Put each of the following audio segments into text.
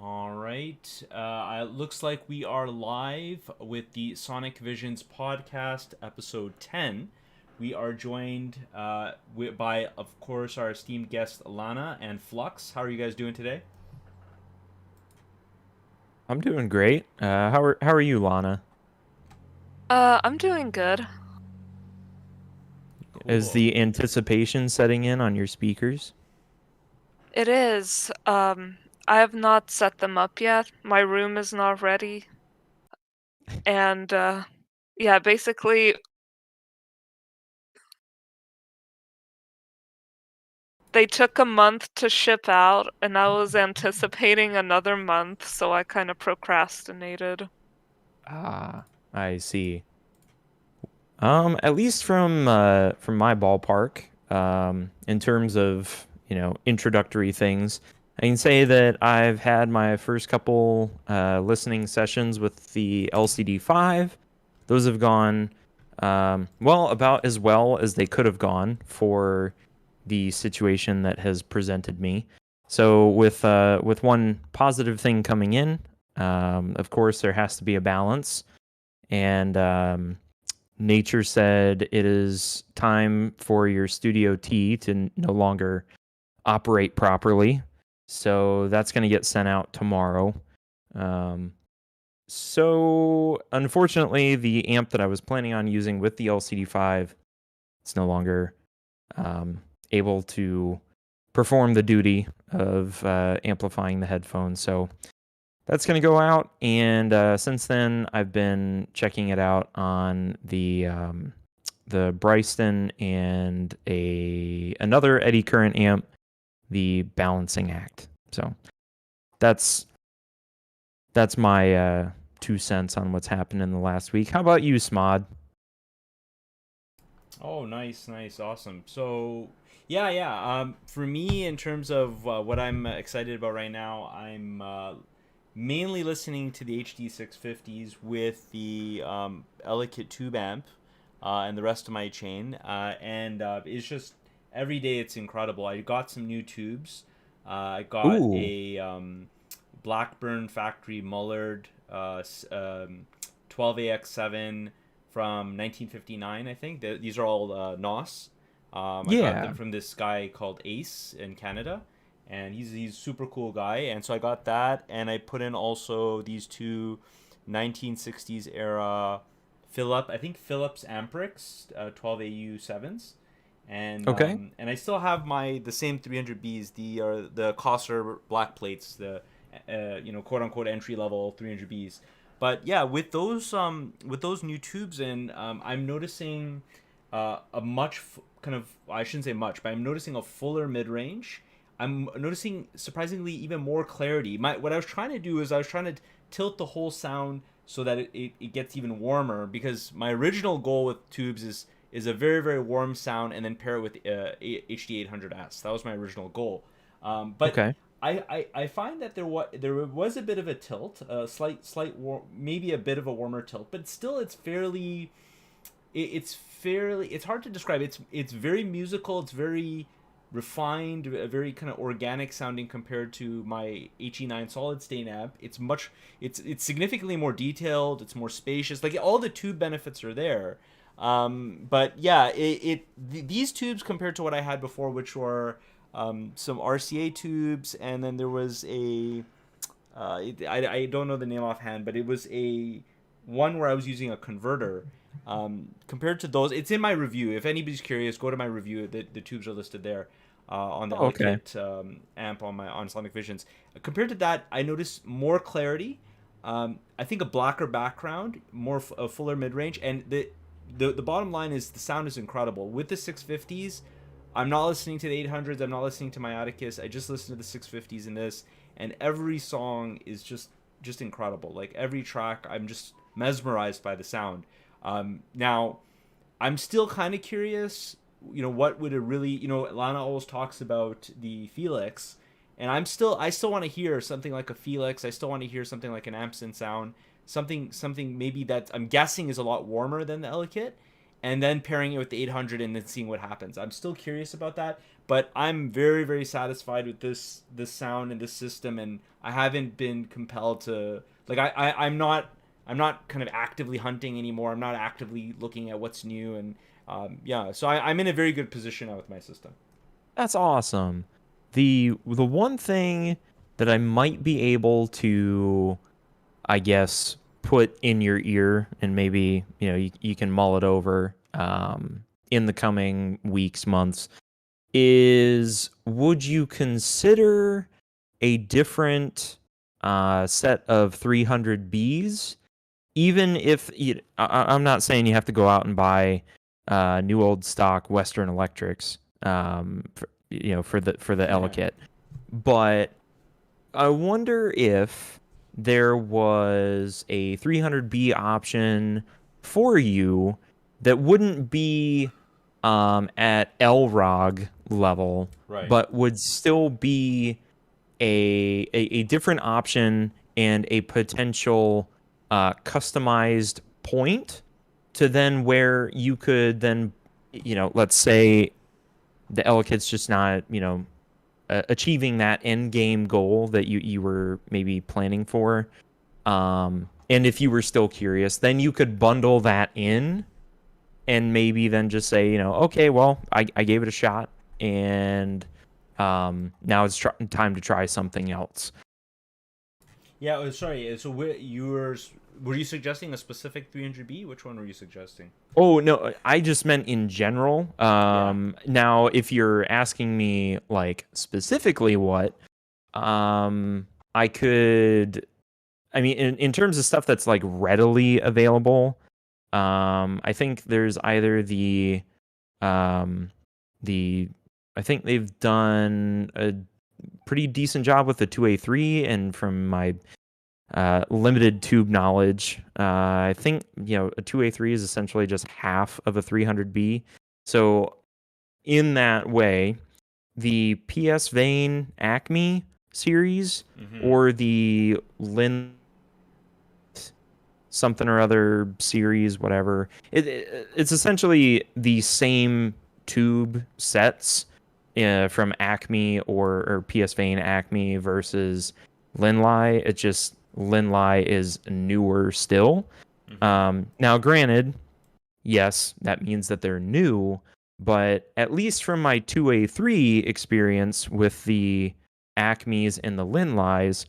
All right. It looks like we are live with the Sonic Visions podcast, episode 10. We are joined by, of course, our esteemed guests, Lana and Flux. How are you guys doing today? I'm doing great. How are you, Lana? I'm doing good. Is Cool. the anticipation setting in on your speakers? It is. I have not set them up yet. My room is not ready. And yeah, basically they took a month to ship out and I was anticipating another month, so I kind of procrastinated. Ah, I see. At least from my ballpark, in terms of, introductory things, I can say that I've had my first couple listening sessions with the LCD5. Those have gone well, about as well as they could have gone for the situation that has presented me. So with one positive thing coming in, of course there has to be a balance, and nature said it is time for your Studio T to no longer operate properly. So that's going to get sent out tomorrow. Um, so unfortunately, the amp that I was planning on using with the LCD5, it's no longer um, able to perform the duty of amplifying the headphones. So that's going to go out. And since then, I've been checking it out on the Bryston and another Eddy Current amp, the Balancing Act. So that's that's my 2 cents on what's happened in the last week. How about you, Smod? Oh, nice, nice, awesome. So, yeah. For me, in terms of what I'm excited about right now, I'm mainly listening to the HD 650s with the Ellicott tube amp and the rest of my chain. And it's just every day it's incredible. I got some new tubes. I got Ooh, a Blackburn Factory Mullard 12AX7 from 1959, I think. These are all NOS. I got them yeah. from this guy called Ace in Canada, and he's a super cool guy. And so I got that, and I put in also these two 1960s era I think Philips Amprix 12AU7s, Okay. and I still have the same 300Bs, the Cosser black plates, the quote unquote entry level 300Bs. But yeah, with those new tubes in, I'm noticing a kind of, I shouldn't say much, but I'm noticing a fuller mid range. I'm noticing surprisingly even more clarity. What I was trying to do is I was trying to tilt the whole sound so that it gets even warmer, because my original goal with tubes is a very very warm sound and then pair it with HD 800S. That was my original goal. But Okay. I find that there was a bit of a tilt, a maybe a bit of a warmer tilt, but still it's hard to describe. It's very musical. It's very refined, very kind of organic sounding compared to my HE9 solid state amp. It's significantly more detailed. It's more spacious. Like all the tube benefits are there. But yeah, these tubes compared to what I had before, which were some RCA tubes, and then there was I don't know the name offhand, but it was a one where I was using a converter. Compared to those, it's in my review. If anybody's curious, go to my review. The tubes are listed there on the Oh, okay. Ellicott amp on Sonic Visions. Compared to that, I noticed more clarity. I think a blacker background, a fuller mid range, and the bottom line is the sound is incredible with the 650s. I'm not listening to the 800s. I'm not listening to my Atticus. I just listen to the 650s in this, and every song is just incredible. Like every track, I'm just mesmerized by the sound. Now, I'm still kind of curious. What would it really? Lana always talks about the Felix, and I still want to hear something like a Felix. I still want to hear something like an Amson sound. Something maybe that I'm guessing is a lot warmer than the Ellicott, and then pairing it with the 800 and then seeing what happens. I'm still curious about that, but I'm very, very satisfied with this sound and this system, and I haven't been compelled to like I'm not kind of actively hunting anymore. I'm not actively looking at what's new, and yeah, so I'm in a very good position now with my system. That's awesome. The one thing that I might be able to, I guess, put in your ear, and maybe you can mull it over in the coming weeks, months, is would you consider a different set of 300Bs, even if I'm not saying you have to go out and buy new old stock Western Electrics, for the Ella kit, but I wonder if there was a 300B option for you that wouldn't be at LROG level, Right. but would still be a different option and a potential customized point to then where you could then, let's say the Ella kit's just not, achieving that end game goal that you were maybe planning for. And if you were still curious, then you could bundle that in and maybe then just say, okay, well, I gave it a shot, and now it's time to try something else. Yeah. Sorry. So were you suggesting a specific 300B? Which one were you suggesting? Oh, no, I just meant in general. Yeah. Now, if you're asking me, like, specifically what, I could, I mean, in terms of stuff that's, like, readily available, I think there's either um, the, I think they've done a pretty decent job with the 2A3, and from my limited tube knowledge, I think a 2A3 is essentially just half of a 300B. So in that way, the PS Vane Acme series Mm-hmm. or the Lin something or other series, whatever, it's essentially the same tube sets from Acme or PS Vane Acme versus Linlai. It's just Linlai is newer still. Mm-hmm. Now, granted, yes, that means that they're new, but at least from my 2A3 experience with the Acmes and the Linlais,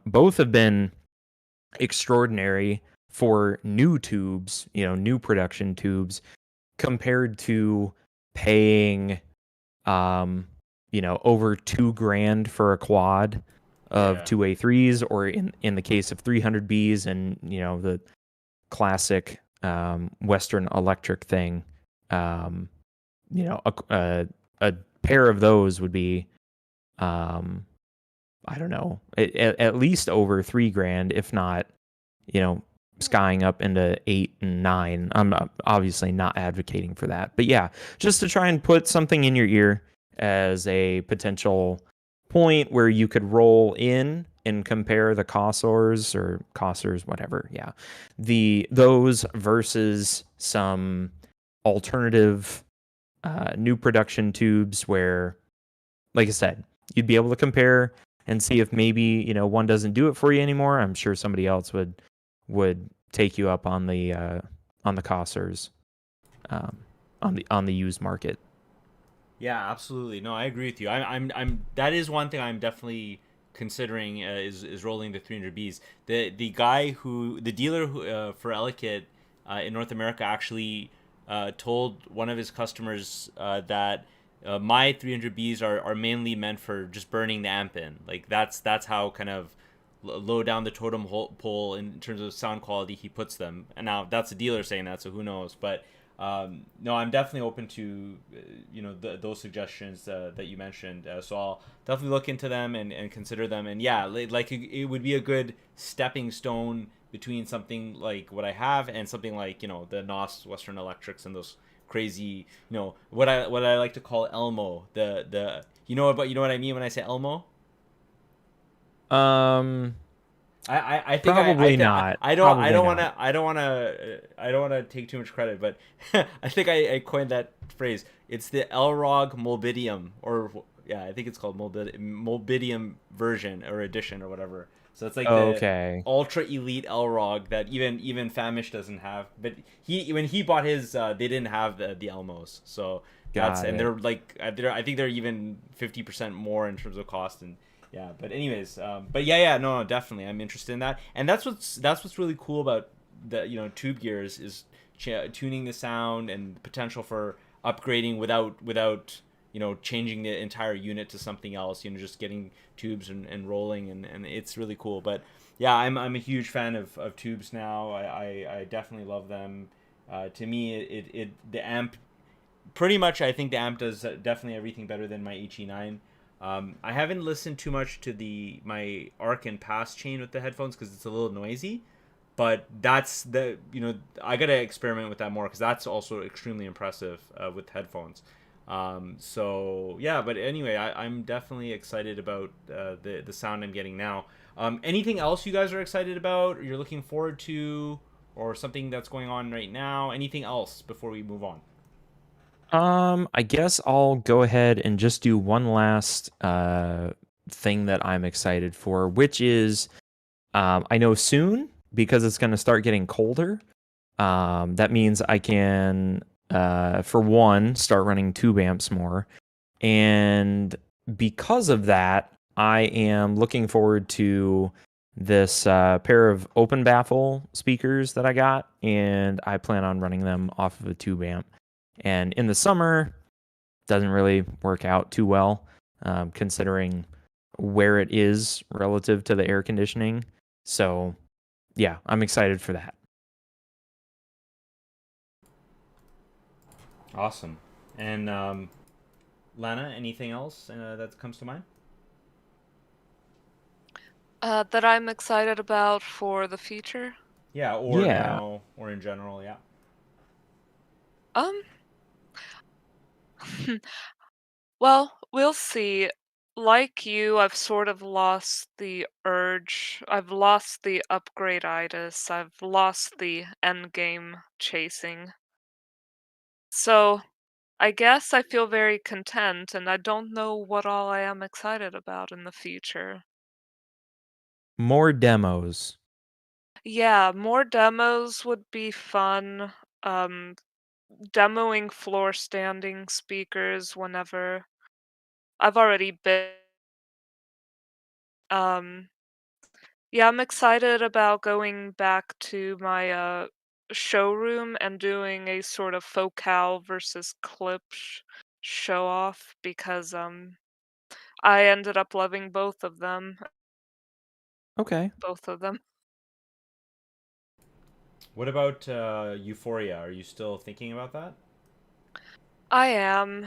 both have been extraordinary for new tubes, new production tubes, compared to paying over $2,000 for a quad of Yeah. 2A3s, or in the case of 300Bs and the classic Western Electric thing, a pair of those would be I don't know, at least over $3,000, if not, skying up into 8 and 9. Obviously not advocating for that, but yeah, just to try and put something in your ear as a potential point where you could roll in and compare the Cossors, whatever. Yeah, those versus some alternative new production tubes where, like I said, you'd be able to compare and see if maybe one doesn't do it for you anymore. I'm sure somebody else would take you up on the Cossors, on the used market. Yeah, absolutely. No, I agree with you. I'm. That is one thing I'm definitely considering is rolling the 300Bs. The dealer who for Elkit in North America actually told one of his customers that my 300Bs are mainly meant for just burning the amp in. Like that's how kind of low down the totem pole in terms of sound quality he puts them. And now that's a dealer saying that, so who knows? But no, I'm definitely open to those suggestions that you mentioned. So I'll definitely look into them and consider them. And yeah, like it would be a good stepping stone between something like what I have and something like the NOS Western Electrics and those crazy what I like to call Elmo. The you know what I mean when I say Elmo? Um, I think Probably not. I Probably don't not. wanna I don't wanna take too much credit, but I think I coined that phrase. It's the Elrog Molbidium, or yeah, I think it's called Molbidium version or edition or whatever. So it's like the Okay. ultra elite Elrog that even Famish doesn't have. But he when he bought his, they didn't have the Elmos. So Got and it. they're like I think they're even 50% more in terms of cost. And yeah, but anyways, but yeah, no, definitely, I'm interested in that, and that's what's really cool about the tube gears is tuning the sound and the potential for upgrading without changing the entire unit to something else. Just getting tubes and rolling, and it's really cool. But yeah, I'm a huge fan of tubes now. I definitely love them. To me, the amp pretty much, I think the amp does definitely everything better than my HE9. I haven't listened too much to my arc and pass chain with the headphones because it's a little noisy, but that's I gotta experiment with that more because that's also extremely impressive with headphones. So yeah, but anyway, I'm definitely excited about the sound I'm getting now. Anything else you guys are excited about, or you're looking forward to, or something that's going on right now? Anything else before we move on? I guess I'll go ahead and just do one last thing that I'm excited for, which is I know soon because it's going to start getting colder. That means I can, for one, start running tube amps more, and because of that, I am looking forward to this pair of open baffle speakers that I got, and I plan on running them off of a tube amp. And in the summer, doesn't really work out too well, considering where it is relative to the air conditioning. So, yeah, I'm excited for that. Awesome. And Lana, anything else that comes to mind? That I'm excited about for the future. Yeah, or Yeah. now, or in general, yeah. Um, well, we'll see. Like you, I've sort of lost the urge. I've lost the upgrade-itis. I've lost the endgame chasing. So, I guess I feel very content, and I don't know what all I am excited about in the future. More demos. Yeah, more demos would be fun. Um, Demoing floor standing speakers whenever. I've already been. Um, yeah, I'm excited about going back to my showroom and doing a sort of focal versus clip show off because I ended up loving Okay. both of them. What about Euphoria? Are you still thinking about that? I am.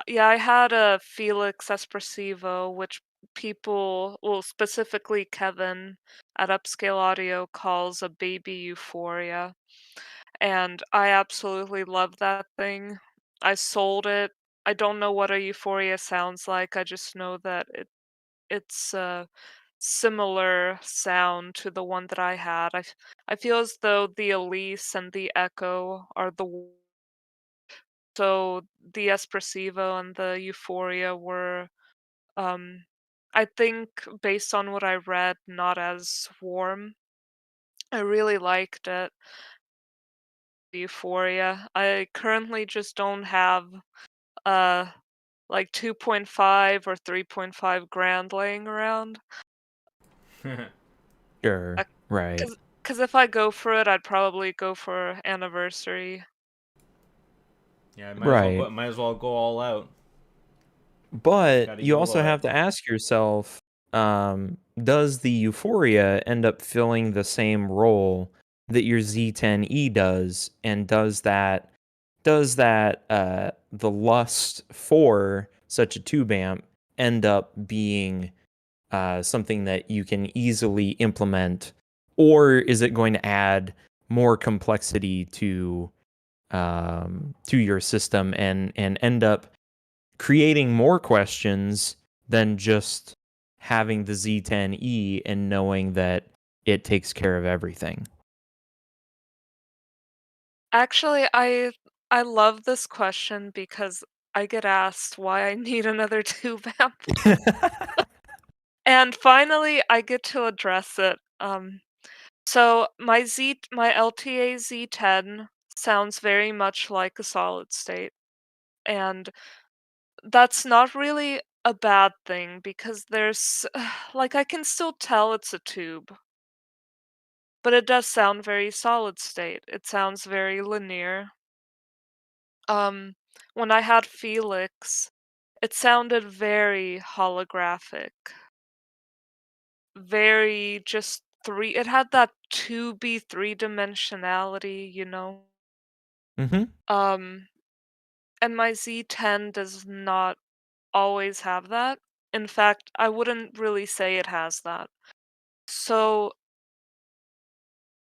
Yeah, I had a Felix Espressivo, which people, well, specifically Kevin at Upscale Audio calls a baby Euphoria. And I absolutely love that thing. I sold it. I don't know what a Euphoria sounds like. I just know that it's a similar sound to the one that I had. I feel as though the Elise and the Echo are so the Espressivo and the Euphoria were, um, I think, based on what I read, not as warm. I really liked it. Euphoria. I currently just don't have uh like 2.5 or 3.5 grand laying around. Sure. Right. Cause if I go for it, I'd probably go for anniversary. Yeah, Right. might as well go all out. But Got to you also YOLO have it. to ask yourself, does the Euphoria end up filling the same role that your Z10E does? And does that the lust for such a tube amp end up being something that you can easily implement, or is it going to add more complexity to your system and end up creating more questions than just having the Z10E and knowing that it takes care of everything? Actually, I love this question because I get asked why I need another tube amp, and finally I get to address it. So my LTA Z10 sounds very much like a solid state, and that's not really a bad thing because there's like I can still tell it's a tube, but it does sound very solid state. It sounds very linear. Um, when I had Felix, it sounded very holographic, very just three. It had that 2B three-dimensionality, you know? Mm-hmm. Um, and my Z10 does not always have that. In fact, I wouldn't really say it has that. So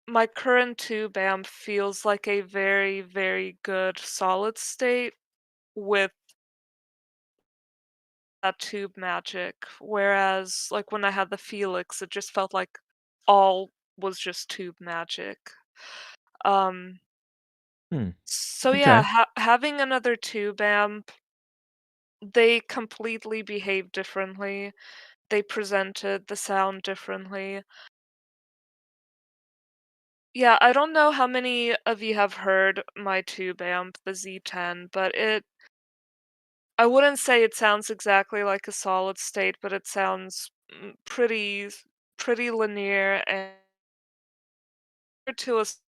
my current tube amp feels like a very, very good solid state with that tube magic, whereas, like, when I had the Felix, it just felt like all was just tube magic. Um, Hmm. so yeah, Okay. having another tube amp, they completely behave differently. They presented the sound differently. Yeah, I don't know how many of you have heard my tube amp, the Z10, but I wouldn't say it sounds exactly like a solid state, but it sounds pretty linear and to us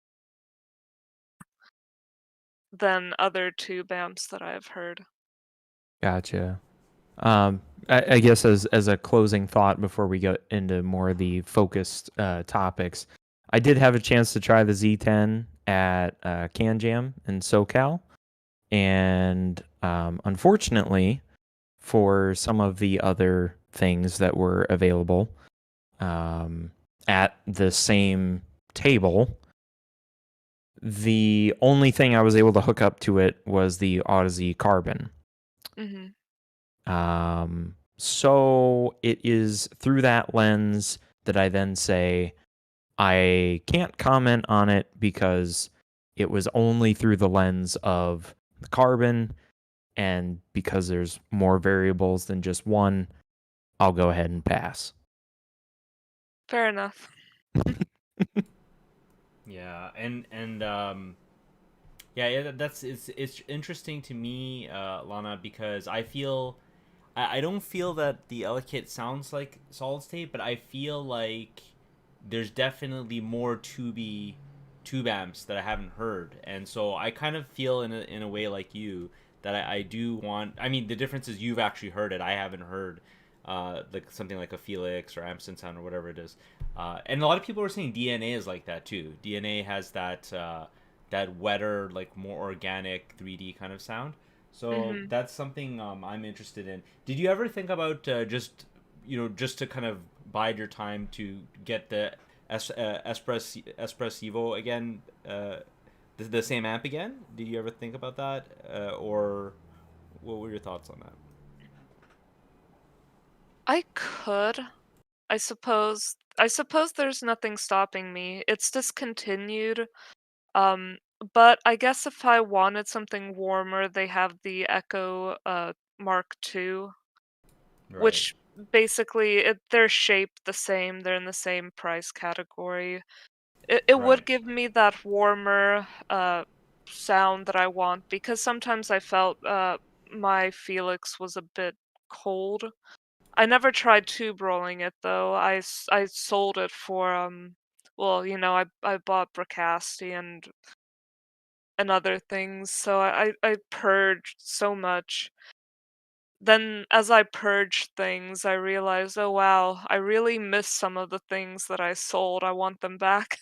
than other tube amps that I've heard. Gotcha. I guess as a closing thought before we get into more of the focused topics, I did have a chance to try the Z10 at Can Jam in SoCal, and unfortunately, for some of the other things that were available um, at the same table, the only thing I was able to hook up to it was the Odyssey Carbon. Mhm. So it is through that lens that I then say I can't comment on it because it was only through the lens of the carbon, and because there's more variables than just one, I'll go ahead and pass. Fair enough. Yeah, yeah, that's it's interesting to me, Lana, because I don't feel that the Elekit sounds like solid state, but I feel like there's definitely more tube amps that I haven't heard, and so I kind of feel in a way like you that I do want. I mean, the difference is you've actually heard it. I haven't heard like something like a Felix or Amson Sound or whatever it is. And a lot of people were saying DNA is like that too. DNA has that wetter, like more organic 3D kind of sound. So Mhm. that's something I'm interested in. Did you ever think about just to kind of bide your time to get the Espressivo again, the same amp again? Did you ever think about that, or what were your thoughts on that? I could, I suppose there's nothing stopping me. It's discontinued. Um, but I guess if I wanted something warmer, they have the Echo Mark II, Right, which basically they're shaped the same. They're in the same price category. It would right, give me that warmer sound that I want because sometimes I felt my Felix was a bit cold. I never tried tube rolling it though. I sold it for well, I bought Bricasti and other things, so I purged so much. Then as I purged things, I realized, oh wow, I really miss some of the things that I sold. I want them back.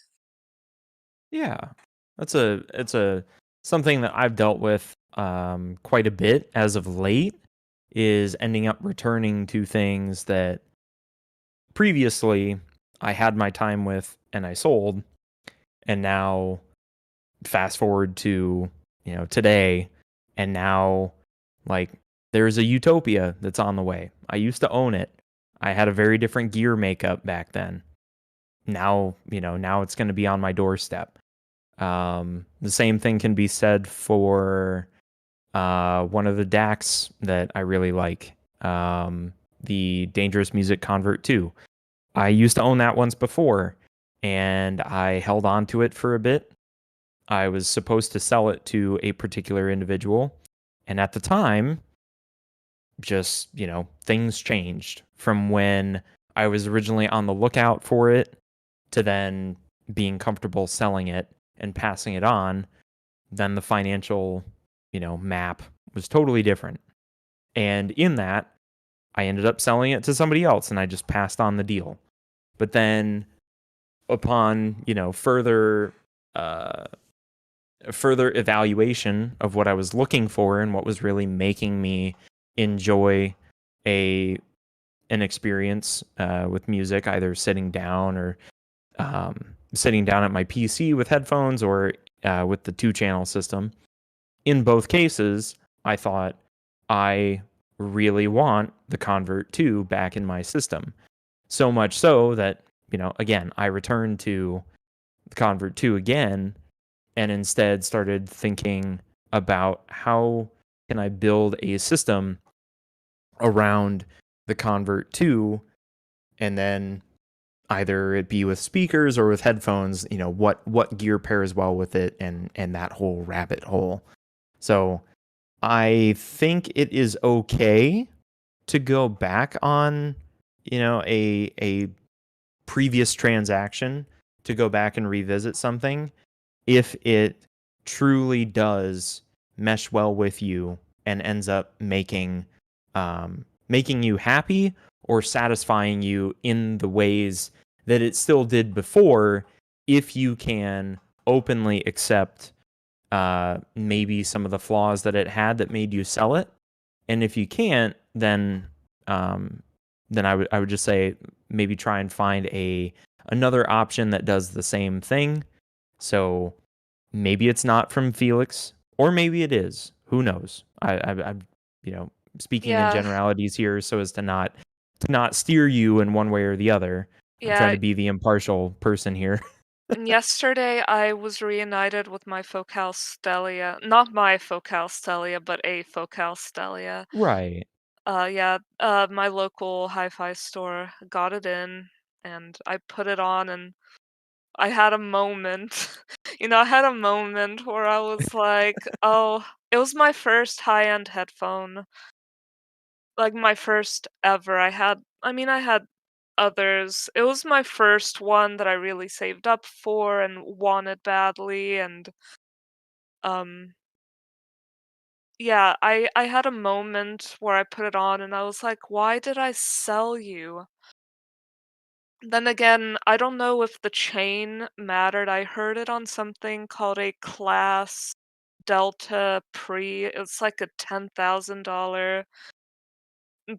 Yeah, it's a something that I've dealt with quite a bit as of late. Is ending up returning to things that previously I had my time with and I sold, and now fast forward to today, and now like there's a utopia that's on the way. I used to own it. I had a very different gear makeup back then. now, now it's going to be on my doorstep. The same thing can be said for one of the DACs that I really like, the Dangerous Music Convert 2. I used to own that once before, and I held on to it for a bit. I was supposed to sell it to a particular individual, and at the time, just, things changed from when I was originally on the lookout for it to then being comfortable selling it and passing it on. Then the financial, map was totally different. And in that, I ended up selling it to somebody else and I just passed on the deal. But then upon, uh, further evaluation of what I was looking for and what was really making me enjoy a an experience with music, either sitting down or sitting down at my PC with headphones or with the 2-channel system. In both cases, I thought I really want the Convert 2 back in my system. So much so that, again, I returned to the Convert 2 again and instead started thinking about how can I build a system around the Convert 2, and then either it be with speakers or with headphones, what gear pairs well with it, and that whole rabbit hole. So I think it is okay to go back on, a previous transaction, to go back and revisit something if it truly does mesh well with you and ends up making you happy or satisfying you in the ways that it still did before, if you can openly accept maybe some of the flaws that it had that made you sell it. And if you can't, then I would just say maybe try and find another option that does the same thing. So maybe it's not from Felix, or maybe it is. Who knows? I'm speaking in Yeah, generalities here so as to not steer you in one way or the other. I'm trying yeah. to be the impartial person here. And yesterday I was reunited with my Focal Stellia. Not my Focal Stellia, but a Focal Stellia. Right. Yeah, my local hi-fi store got it in, and I put it on, and I had a moment. I had a moment where I was like, oh, it was my first high-end headphone, like my first ever. I had others. It was my first one that I really saved up for and wanted badly, and um yeah, I had a moment where I put it on and I was like, why did I sell you? Then again, I don't know if the chain mattered. I heard it on something called a Class Delta Pre. It's like a $10,000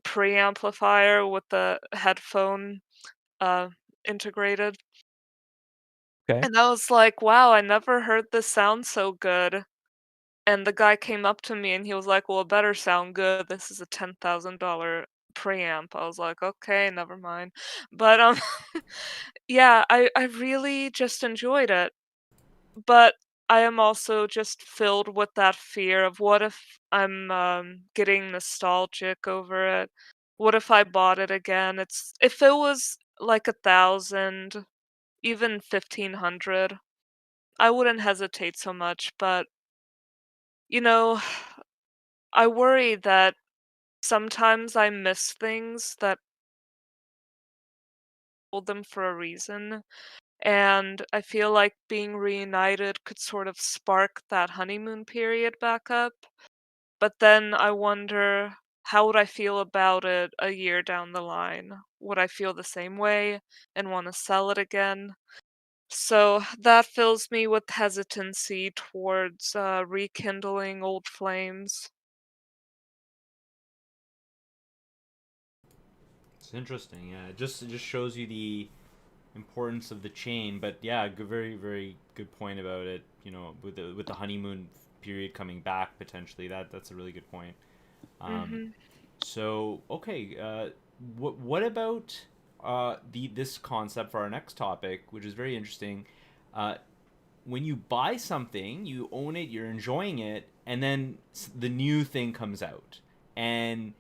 preamplifier with the headphone uh integrated. Okay. And I was like, wow, I never heard this sound so good. And the guy came up to me and he was like, well, it better sound good. This is a $10,000 preamp. I was like, okay, never mind. But yeah, I really just enjoyed it. But I am also just filled with that fear of what if I'm getting nostalgic over it? What if I bought it again? It's if it was like 1,000, even 1,500, I wouldn't hesitate so much. But you know, I worry that sometimes I miss things that hold them for a reason. And I feel like being reunited could sort of spark that honeymoon period back up. But then I wonder, how would I feel about it a year down the line? Would I feel the same way and want to sell it again? So that fills me with hesitancy towards rekindling old flames. It's interesting. Yeah, it just shows you the importance of the chain. But yeah, good, very very good point about it. With the honeymoon period coming back potentially. That's a really good point. Um, Hmm. so okay, what about? this concept for our next topic, which is very interesting. Uh, when you buy something, you own it, you're enjoying it, and then the new thing comes out, and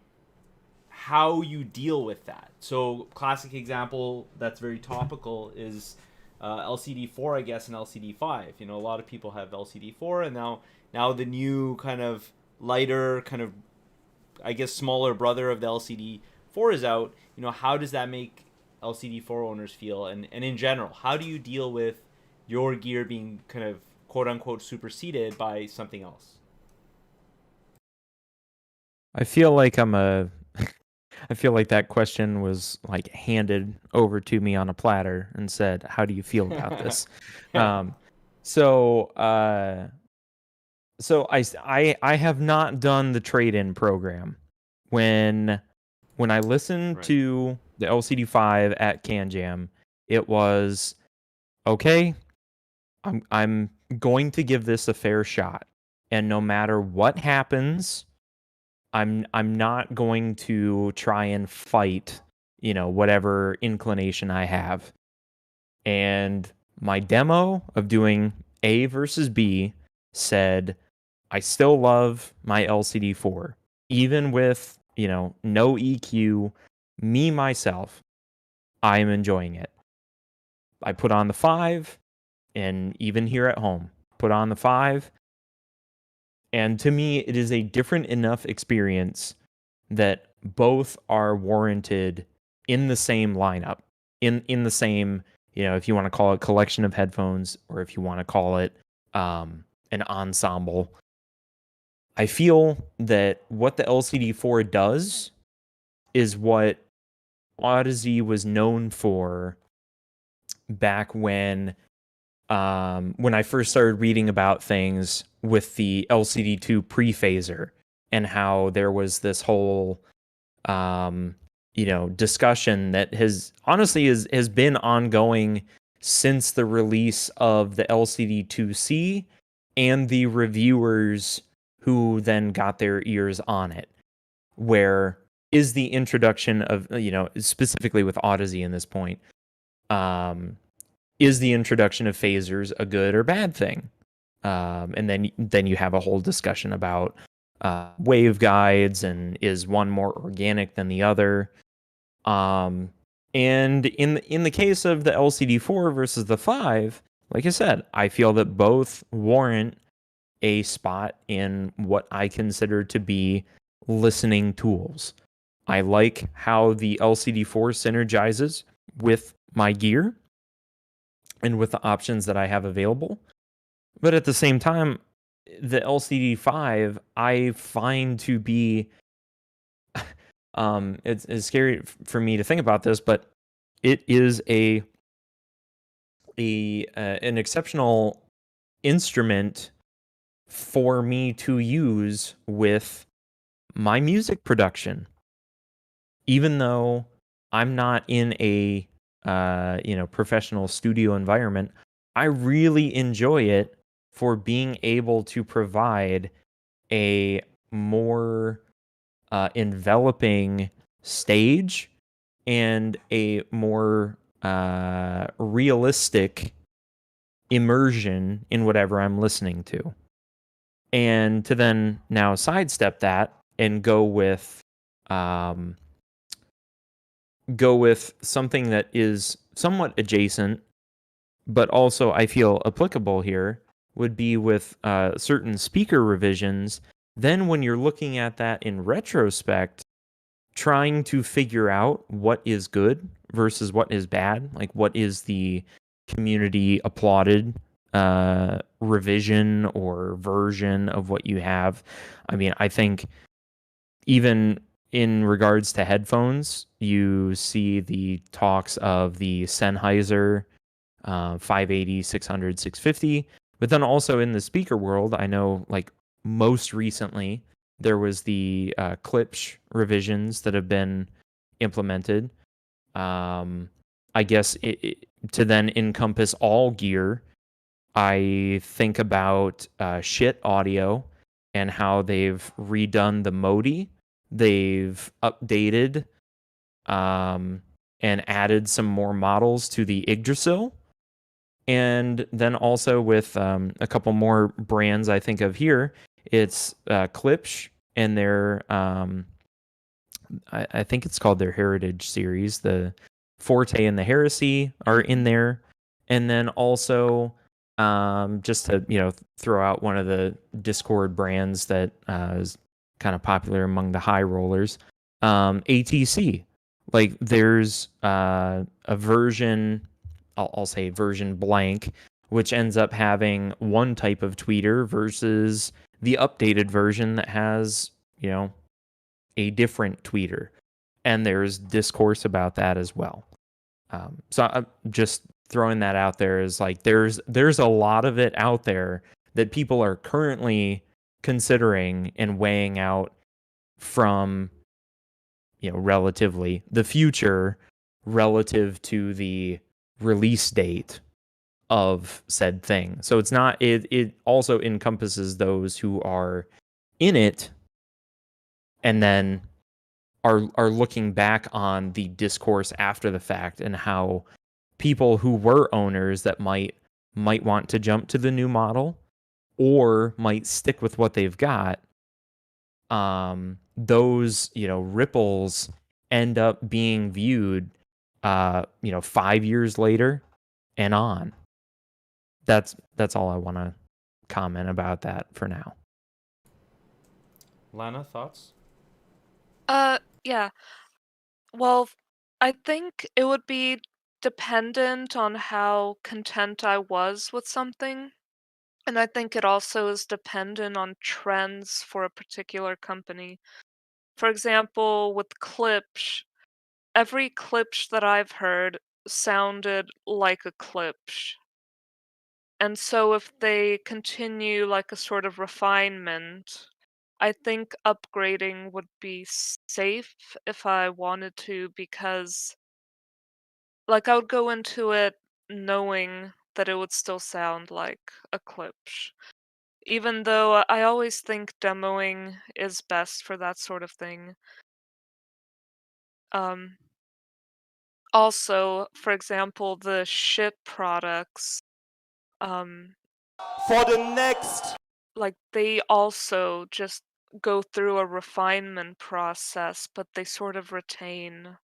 how you deal with that. So, classic example that's very topical is LCD4, I guess, and LCD5. You know, a lot of people have LCD4, and now the new kind of lighter, kind of, I guess, smaller brother of the LCD4 is out. You know, how does that make LCD4 owners feel? And in general, how do you deal with your gear being kind of quote unquote superseded by something else? I feel like I feel like that question was like handed over to me on a platter and said, "How do you feel about this?" Um, so, I have not done the trade-in program. When I listened Right. to the LCD5 at CanJam, it was okay. I'm going to give this a fair shot, and no matter what happens, I'm not going to try and fight, whatever inclination I have. And my demo of doing A versus B said I still love my LCD4 even with, no EQ, me myself, I am enjoying it. I put on the 5 and even here at home, put on the 5, and to me it is a different enough experience that both are warranted in the same lineup, in the same, if you want to call it collection of headphones or if you want to call it an ensemble. I feel that what the LCD4 does is what Odyssey was known for back when I first started reading about things with the LCD2 pre-phaser and how there was this whole discussion that has honestly has been ongoing since the release of the LCD2C and the reviewers who then got their ears on it, where is the introduction of, specifically with Odyssey in this point, is the introduction of phasers a good or bad thing? And then you have a whole discussion about waveguides and is one more organic than the other. And in the case of the LCD4 versus the 5, like I said, I feel that both warrant a spot in what I consider to be listening tools. I like how the LCD4 synergizes with my gear and with the options that I have available. But at the same time, the LCD5 I find to be it's scary for me to think about this, but it is an exceptional instrument for me to use with my music production. Even though I'm not in a professional studio environment, I really enjoy it for being able to provide a more enveloping stage and a more realistic immersion in whatever I'm listening to. And to then now sidestep that and go with something that is somewhat adjacent, but also I feel applicable here, would be with certain speaker revisions. Then when you're looking at that in retrospect, trying to figure out what is good versus what is bad, like what is the community applauded revision or version of what you have. I mean, I think even in regards to headphones, you see the talks of the Sennheiser 580, 600, 650. But then also in the speaker world, I know like most recently, there was the Klipsch revisions that have been implemented. I guess to then encompass all gear, I think about Shit Audio and how they've redone the Modi. They've updated and added some more models to the Yggdrasil. And then also with a couple more brands I think of here, it's Klipsch and their I think it's called their Heritage series. The Forte and the Heresy are in there, and then also just to throw out one of the Discord brands that is kind of popular among the high rollers, ATC. Like there's a version, I'll say version blank, which ends up having one type of tweeter versus the updated version that has a different tweeter, and there's discourse about that as well. So I'm just throwing that out there as like there's a lot of it out there that people are currently considering and weighing out from relatively the future relative to the release date of said thing. So it's not it also encompasses those who are in it and then are looking back on the discourse after the fact and how people who were owners that might want to jump to the new model or might stick with what they've got, those ripples end up being viewed 5 years later and on. That's all I want to comment about that for now. Lana, thoughts? Yeah. Well, I think it would be dependent on how content I was with something. And I think it also is dependent on trends for a particular company. For example, with Klipsch, every Klipsch that I've heard sounded like a Klipsch. And so if they continue like a sort of refinement, I think upgrading would be safe if I wanted to, because like I would go into it knowing that it would still sound like a Klipsch. Even though I always think demoing is best for that sort of thing. Um, Also, for example, the ship products, um, For the next like they also just go through a refinement process, but they sort of retain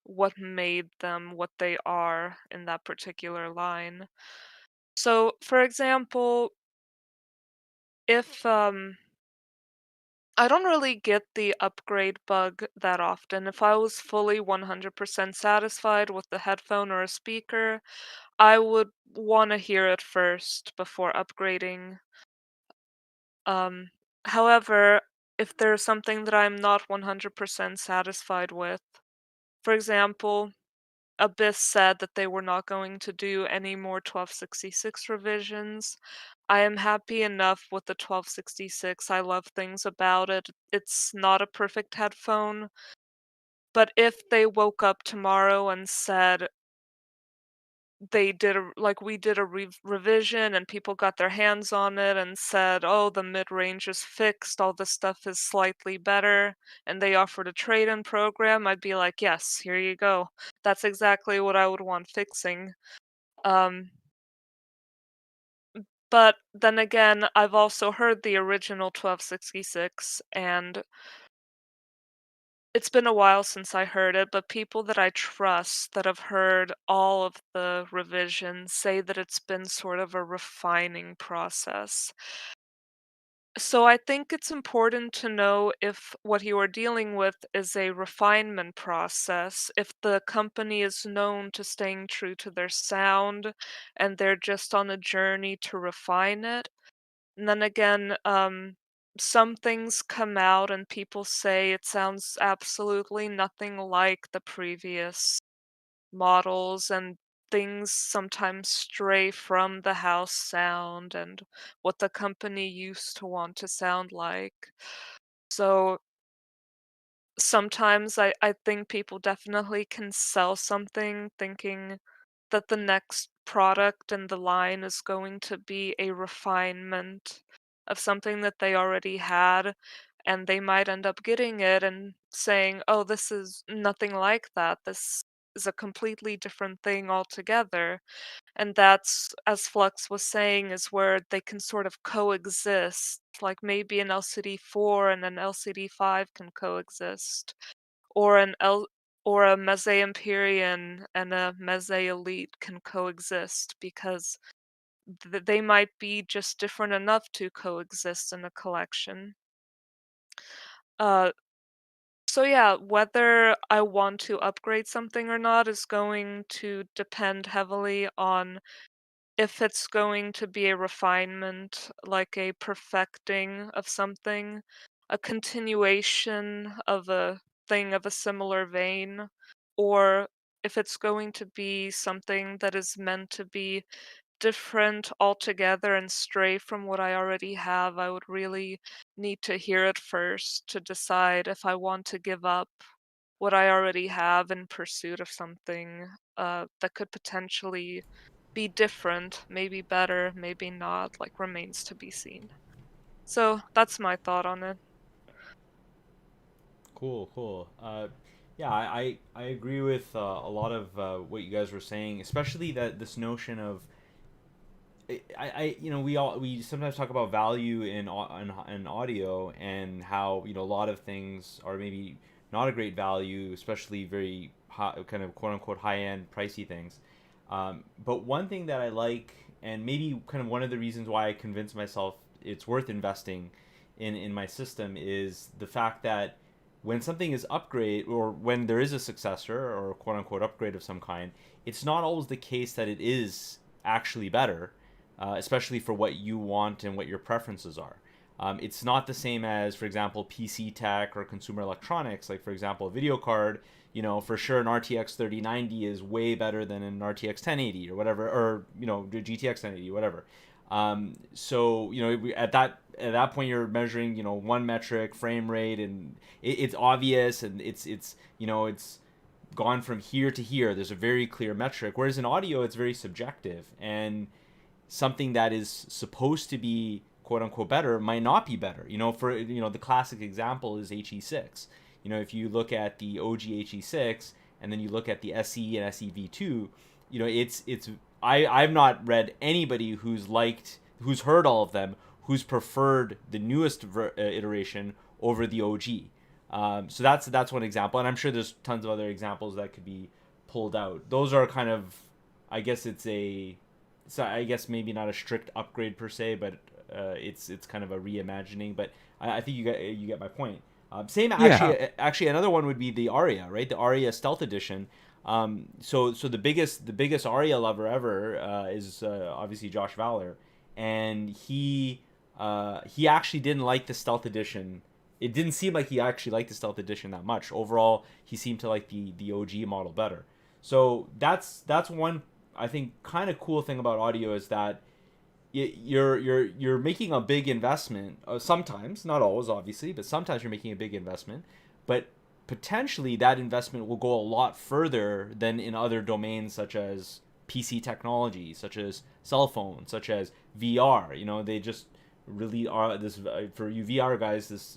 what made them what they are in that particular line. So, for example, if I don't really get the upgrade bug that often. If I was fully 100% satisfied with the headphone or a speaker, I would want to hear it first before upgrading. Um, However, if there's something that I'm not 100% satisfied with, for example, Abyss said that they were not going to do any more 1266 revisions. I am happy enough with the 1266. I love things about it. It's not a perfect headphone, but if they woke up tomorrow and said they did a like we did a revision and people got their hands on it and said, "Oh, the mid-range is fixed, all this stuff is slightly better," and they offered a trade-in program, I'd be like, "Yes, here you go. That's exactly what I would want fixing." Um, but then again, I've also heard the original 1266, and it's been a while since I heard it, but people that I trust that have heard all of the revisions say that it's been sort of a refining process. So I think it's important to know if what you are dealing with is a refinement process, if the company is known to staying true to their sound and they're just on a journey to refine it. And then again, some things come out and people say it sounds absolutely nothing like the previous models, and things sometimes stray from the house sound and what the company used to want to sound like. So sometimes I think people definitely can sell something thinking that the next product in the line is going to be a refinement of something that they already had, and they might end up getting it and saying, "Oh, this is nothing like that. This is a completely different thing altogether. And that's, as Flux was saying, is where they can sort of coexist. Like maybe an LCD4 and an LCD5 can coexist, or or a Meze Empyrean and a Meze Elite can coexist because they might be just different enough to coexist in a collection. Uh, so yeah, whether I want to upgrade something or not is going to depend heavily on if it's going to be a refinement, like a perfecting of something, a continuation of a thing of a similar vein, or if it's going to be something that is meant to be different altogether and stray from what I already have. I would really need to hear it first to decide if I want to give up what I already have in pursuit of something that could potentially be different, maybe better, maybe not, like remains to be seen. So that's my thought on it. Cool. Yeah, I agree with a lot of what you guys were saying, especially that this notion of we sometimes talk about value in audio and how a lot of things are maybe not a great value, especially very high, kind of quote unquote high end pricey things. But one thing that I like, and maybe kind of one of the reasons why I convinced myself it's worth investing in my system, is the fact that when something is upgrade, or when there is a successor or quote unquote upgrade of some kind, it's not always the case that it is actually better, especially for what you want and what your preferences are. It's not the same as, for example, PC tech or consumer electronics. Like, for example, a video card, for sure an RTX 3090 is way better than an RTX 1080 or whatever, or, the GTX 1080, whatever. So, at that point you're measuring, one metric, frame rate, and it's obvious, and it's gone from here to here. There's a very clear metric. Whereas in audio, it's very subjective, and something that is supposed to be quote unquote better might not be better. The classic example is HE6. If you look at the OG HE6 and then you look at the SE and SEV2, it's I've not read anybody who's heard all of them, who's preferred the newest iteration over the OG. So that's one example, and I'm sure there's tons of other examples that could be pulled out. Those are kind of, I guess I guess maybe not a strict upgrade per se, but it's kind of a reimagining. But I think you get my point. Same actually another one would be the Aria, right? The Aria Stealth Edition. So the biggest Aria lover ever is obviously Josh Valor, and he actually didn't like the Stealth Edition. It didn't seem like he actually liked the Stealth Edition that much. Overall, he seemed to like the OG model better. So that's one, I think, kind of cool thing about audio, is that you're making a big investment. Sometimes, not always, obviously, but sometimes you're making a big investment. But potentially that investment will go a lot further than in other domains, such as PC technology, such as cell phones, such as VR. They just really are this for you VR guys. This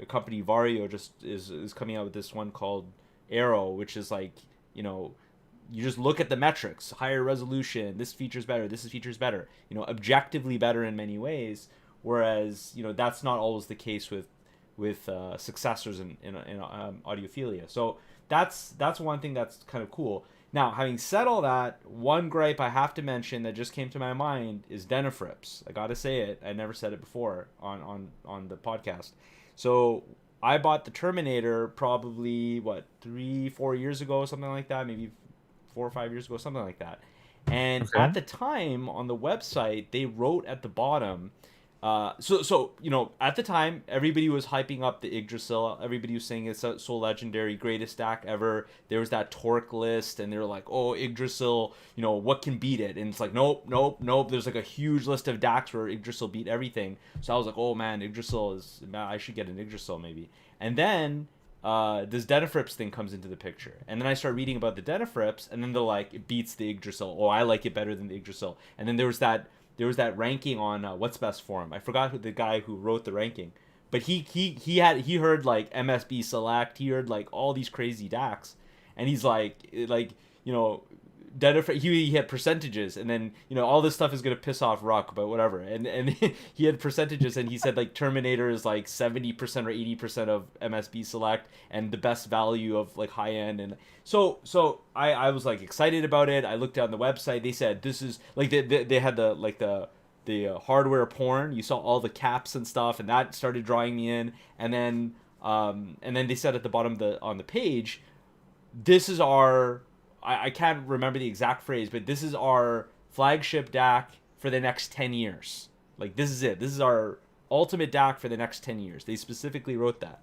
company Vario just is coming out with this one called Aero, which is like, you just look at the metrics, higher resolution, this feature's better, this feature's better, objectively better in many ways. Whereas, that's not always the case with successors in audiophilia. So that's one thing that's kind of cool. Now, having said all that, one gripe I have to mention that just came to my mind is Denafrips. I gotta say it. I never said it before on the podcast. So I bought the Terminator probably 3-4 years ago, something like that, maybe 4 or 5 years ago, something like that. And Okay. at the time on the website, they wrote at the bottom. So at the time, everybody was hyping up the Yggdrasil. Everybody was saying it's so legendary, greatest stack ever. There was that torque list, and they were like, "Oh, Yggdrasil, what can beat it?" And it's like, nope. There's like a huge list of DACs where Yggdrasil beat everything. So I was like, "Oh man, I should get an Yggdrasil maybe." And then this Denafrips thing comes into the picture, and then I start reading about the Denafrips, and then they're like, it beats the Yggdrasil. Oh, I like it better than the Yggdrasil. And then there was that ranking on What's Best forum. I forgot who the guy who wrote the ranking, but he heard like MSB Select. He heard like all these crazy DACs, and he's like you know, he had percentages, and then all this stuff is gonna piss off Ruck, but whatever. And he had percentages, and he said like Terminator is like 70% or 80% of MSB Select, and the best value of like high end. And so I was like excited about it. I looked down the website. They said this is like they had the hardware porn. You saw all the caps and stuff, and that started drawing me in. And then they said at the bottom on the page, this is our, I can't remember the exact phrase, but this is our flagship DAC for the next 10 years. Like, this is it. This is our ultimate DAC for the next 10 years. They specifically wrote that.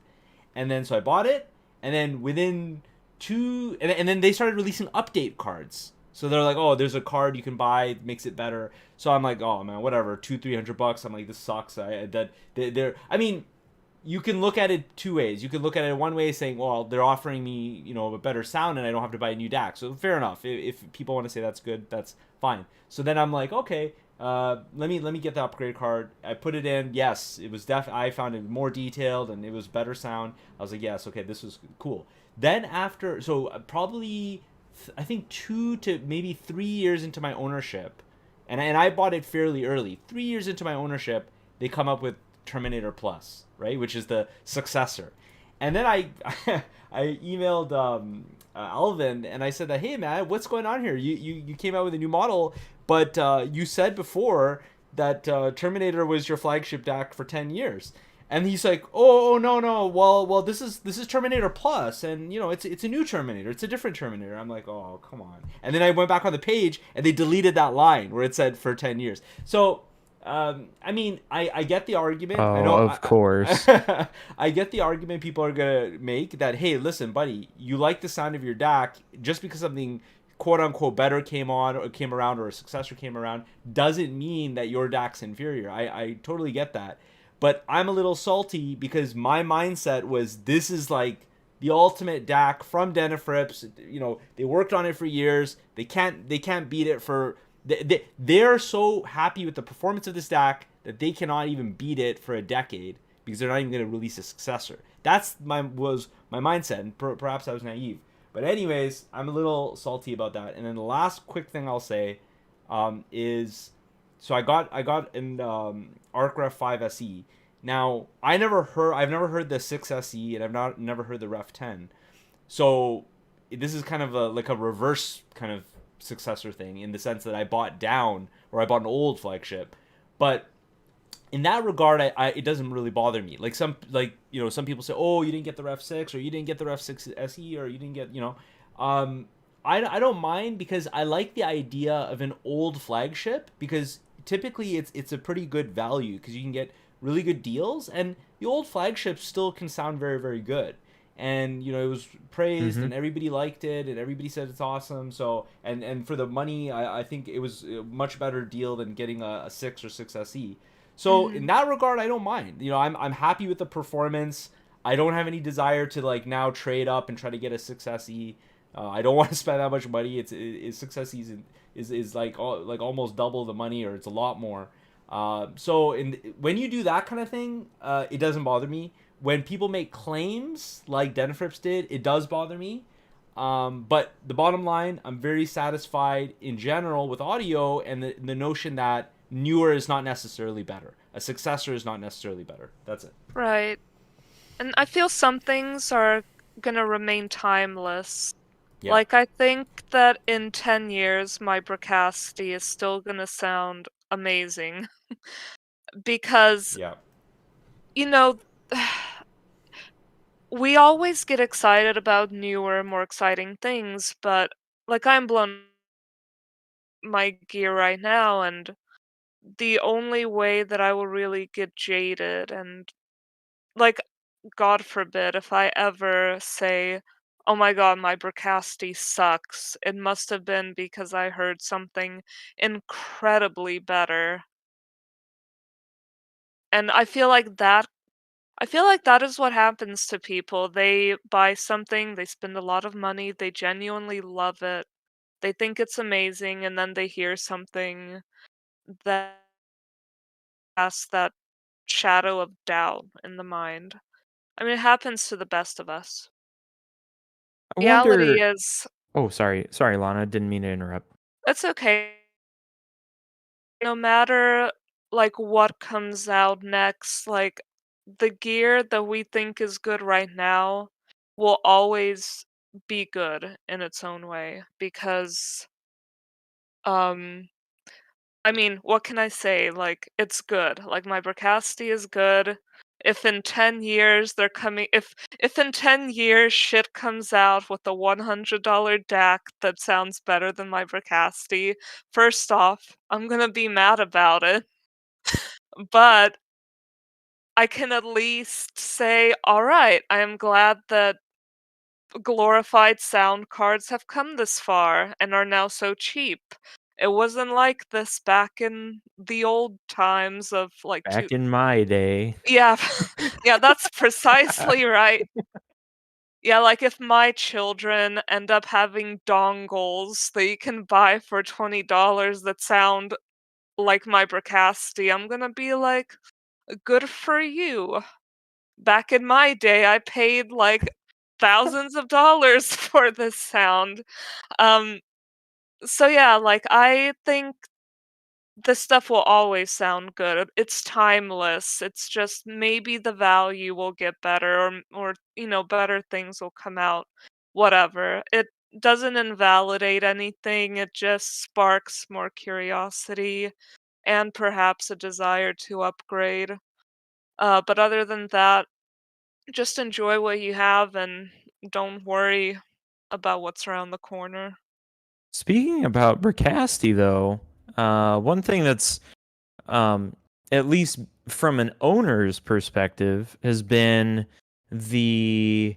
And then so I bought it, and then within and then they started releasing update cards. So they're like, oh, there's a card you can buy, it makes it better. So I'm like, oh man, whatever, $200-300. I'm like, this sucks. I mean, you can look at it two ways. You can look at it one way, saying, well, they're offering me, a better sound, and I don't have to buy a new DAC. So fair enough. If people want to say that's good, that's fine. So then I'm like, okay, let me get the upgrade card. I put it in. Yes, it was I found it more detailed, and it was better sound. I was like, yes, okay, this was cool. Then after, so probably I think 2 to maybe 3 years into my ownership, and I bought it fairly early. 3 years into my ownership, they come up with Terminator Plus, right, which is the successor. And then I I emailed Alvin, and I said that, hey man, what's going on here? You came out with a new model, but you said before that Terminator was your flagship DAC for 10 years. And he's like, oh no, well this is Terminator Plus, and it's a new Terminator, it's a different Terminator. I'm like, oh come on. And then I went back on the page, and they deleted that line where it said for 10 years. So I mean, I get the argument. Oh, I know, of course. I get the argument people are gonna make that, hey, listen, buddy, you like the sound of your DAC, just because something quote unquote better came around, or a successor came around, doesn't mean that your DAC's inferior. I totally get that. But I'm a little salty because my mindset was, this is like the ultimate DAC from Denafrips. They worked on it for years. They can't beat it for. They're so happy with the performance of this DAC that they cannot even beat it for a decade, because they're not even going to release a successor. Was my mindset, and perhaps I was naive. But anyways, I'm a little salty about that. And then the last quick thing I'll say is, so I got an ArcRef 5 SE. Now I've never heard the 6 SE, and I've never heard the Ref 10. So this is kind of like a reverse kind of successor thing, in the sense that I bought down, or I bought an old flagship. But in that regard, it doesn't really bother me. Like some people say, oh, you didn't get the Ref 6, or you didn't get the Ref 6 SE, or you didn't get I don't mind, because I like the idea of an old flagship, because typically it's a pretty good value, because you can get really good deals, and the old flagships still can sound very, very good. And it was praised, and everybody liked it, and everybody said it's awesome. So and for the money, I think it was a much better deal than getting a 6 or 6 SE. So in that regard, I don't mind. I'm happy with the performance. I don't have any desire to like now trade up and try to get a 6 SE. I don't want to spend that much money. It's 6 SE is like almost double the money, or it's a lot more. So when you do that kind of thing, it doesn't bother me. When people make claims like Denafrips did, it does bother me. But the bottom line, I'm very satisfied in general with audio, and the notion that newer is not necessarily better. A successor is not necessarily better. That's it. Right. And I feel some things are gonna remain timeless. Yeah. Like, I think that in 10 years, my Bracasti is still gonna sound amazing. Because, Yeah. we always get excited about newer, more exciting things, but, like, I'm blown my gear right now, and the only way that I will really get jaded, and, like, God forbid, if I ever say, "Oh my god, my Bracasti sucks," it must have been because I heard something incredibly better. And I feel like that is what happens to people. They buy something, they spend a lot of money, they genuinely love it, they think it's amazing, and then they hear something that has that shadow of doubt in the mind. I mean, it happens to the best of us. I reality wonder. is, Oh, sorry, Lana. Didn't mean to interrupt. it's okay. No matter like what comes out next, like the gear that we think is good right now will always be good in its own way because um I mean, what can I say? Like, it's good. Like, my Bracasti is good. If in 10 years they're coming if in 10 years shit comes out with a $100 DAC that sounds better than my Bracasti, first off, I'm gonna be mad about it. But I can at least say, "Alright, I am glad that glorified sound cards have come this far and are now so cheap. It wasn't like this back in the old times of like two Back in my day. Yeah, yeah, that's precisely right. Yeah, like if my children end up having dongles that you can buy for $20 that sound like my Bracasti, I'm gonna be like, good for you. Back in my day, I paid like thousands of dollars for this sound. Um, so yeah, like I think this stuff will always sound good. It's timeless. It's just maybe the value will get better or better things will come out. Whatever. It doesn't invalidate anything. It just sparks more curiosity and perhaps a desire to upgrade. But other than that, just enjoy what you have and don't worry about what's around the corner. Speaking about Bracasti, though, one thing that's um, at least from an owner's perspective has been the,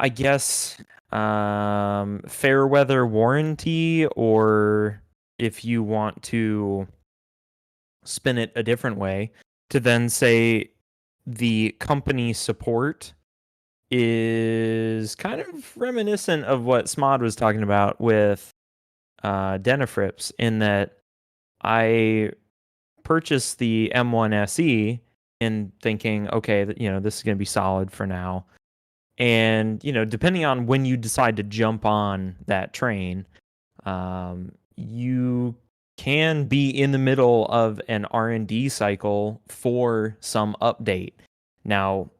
I guess, fair weather warranty, or if you want to spin it a different way, to then say the company support is kind of reminiscent of what Smod was talking about with Denafrips, in that I purchased the M1 SE in thinking, okay, this is going to be solid for now. And, depending on when you decide to jump on that train, you can be in the middle of an R&D cycle for some update. Now,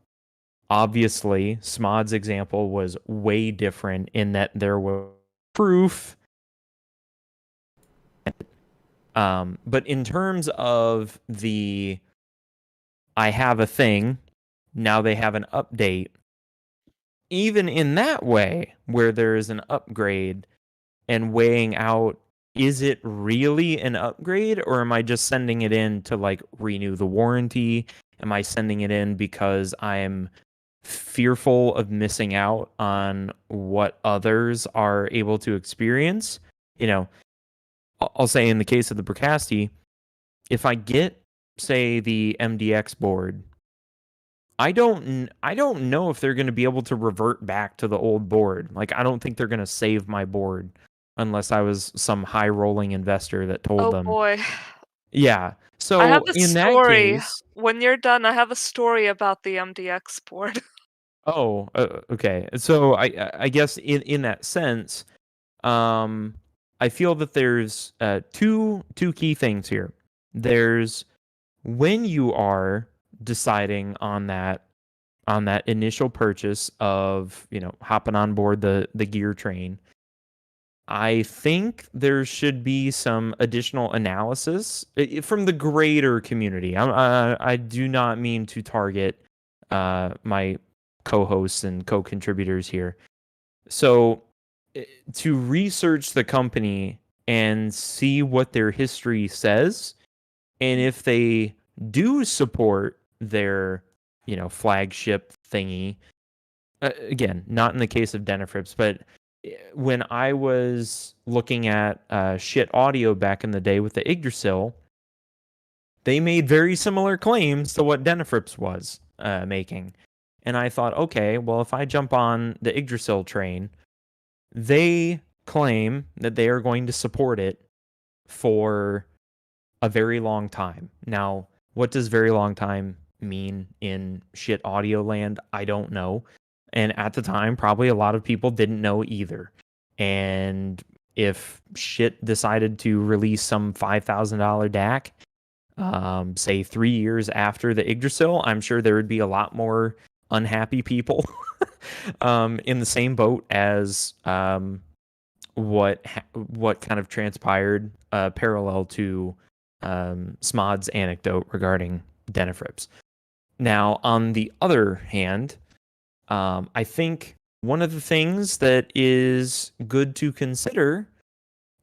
obviously, Smod's example was way different in that there was proof. But in terms of I have a thing, now they have an update, even in that way, where there is an upgrade and weighing out, is it really an upgrade, or am I just sending it in to like renew the warranty? Am I sending it in because I'm fearful of missing out on what others are able to experience? I'll say in the case of the Bracasti, if I get, say, the MDX board, I don't know if they're going to be able to revert back to the old board. Like, I don't think they're going to save my board unless I was some high rolling investor that told Oh them. boy. Yeah. I have So a in that story. case, When you're done, I have a story about the MDX board. oh, okay. So I guess in that sense, I feel that there's two key things here. There's when you are deciding on that initial purchase of, hopping on board the gear train, I think there should be some additional analysis from the greater community. I do not mean to target my co-hosts and co-contributors here. So to research the company and see what their history says, and if they do support their, flagship thingy, again, not in the case of Denafrips, but when I was looking at shit audio back in the day with the Yggdrasil, they made very similar claims to what Denafrips was making. And I thought, okay, well, if I jump on the Yggdrasil train, they claim that they are going to support it for a very long time. Now, what does very long time mean in shit audio land? I don't know. And at the time, probably a lot of people didn't know either. And if shit decided to release some $5,000 DAC, say 3 years after the Yggdrasil, I'm sure there would be a lot more unhappy people in the same boat as what kind of transpired parallel to Smod's anecdote regarding Denifrips. Now, on the other hand, I think one of the things that is good to consider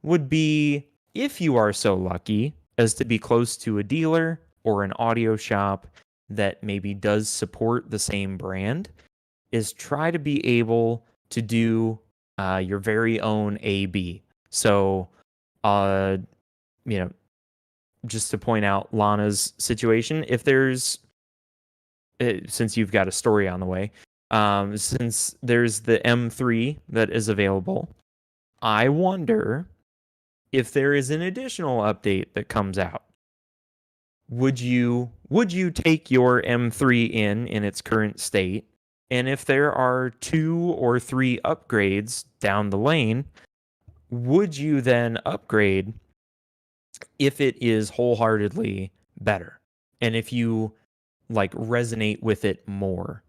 would be if you are so lucky as to be close to a dealer or an audio shop that maybe does support the same brand, is try to be able to do your very own A/B. So, uh, you know, just to point out Lana's situation, if there's since you've got a story on the way, since there's the M3 that is available, I wonder if there is an additional update that comes out. Would you take your M3 in its current state? And if there are 2 or 3 upgrades down the lane, would you then upgrade if it is wholeheartedly better? And if you like resonate with it more,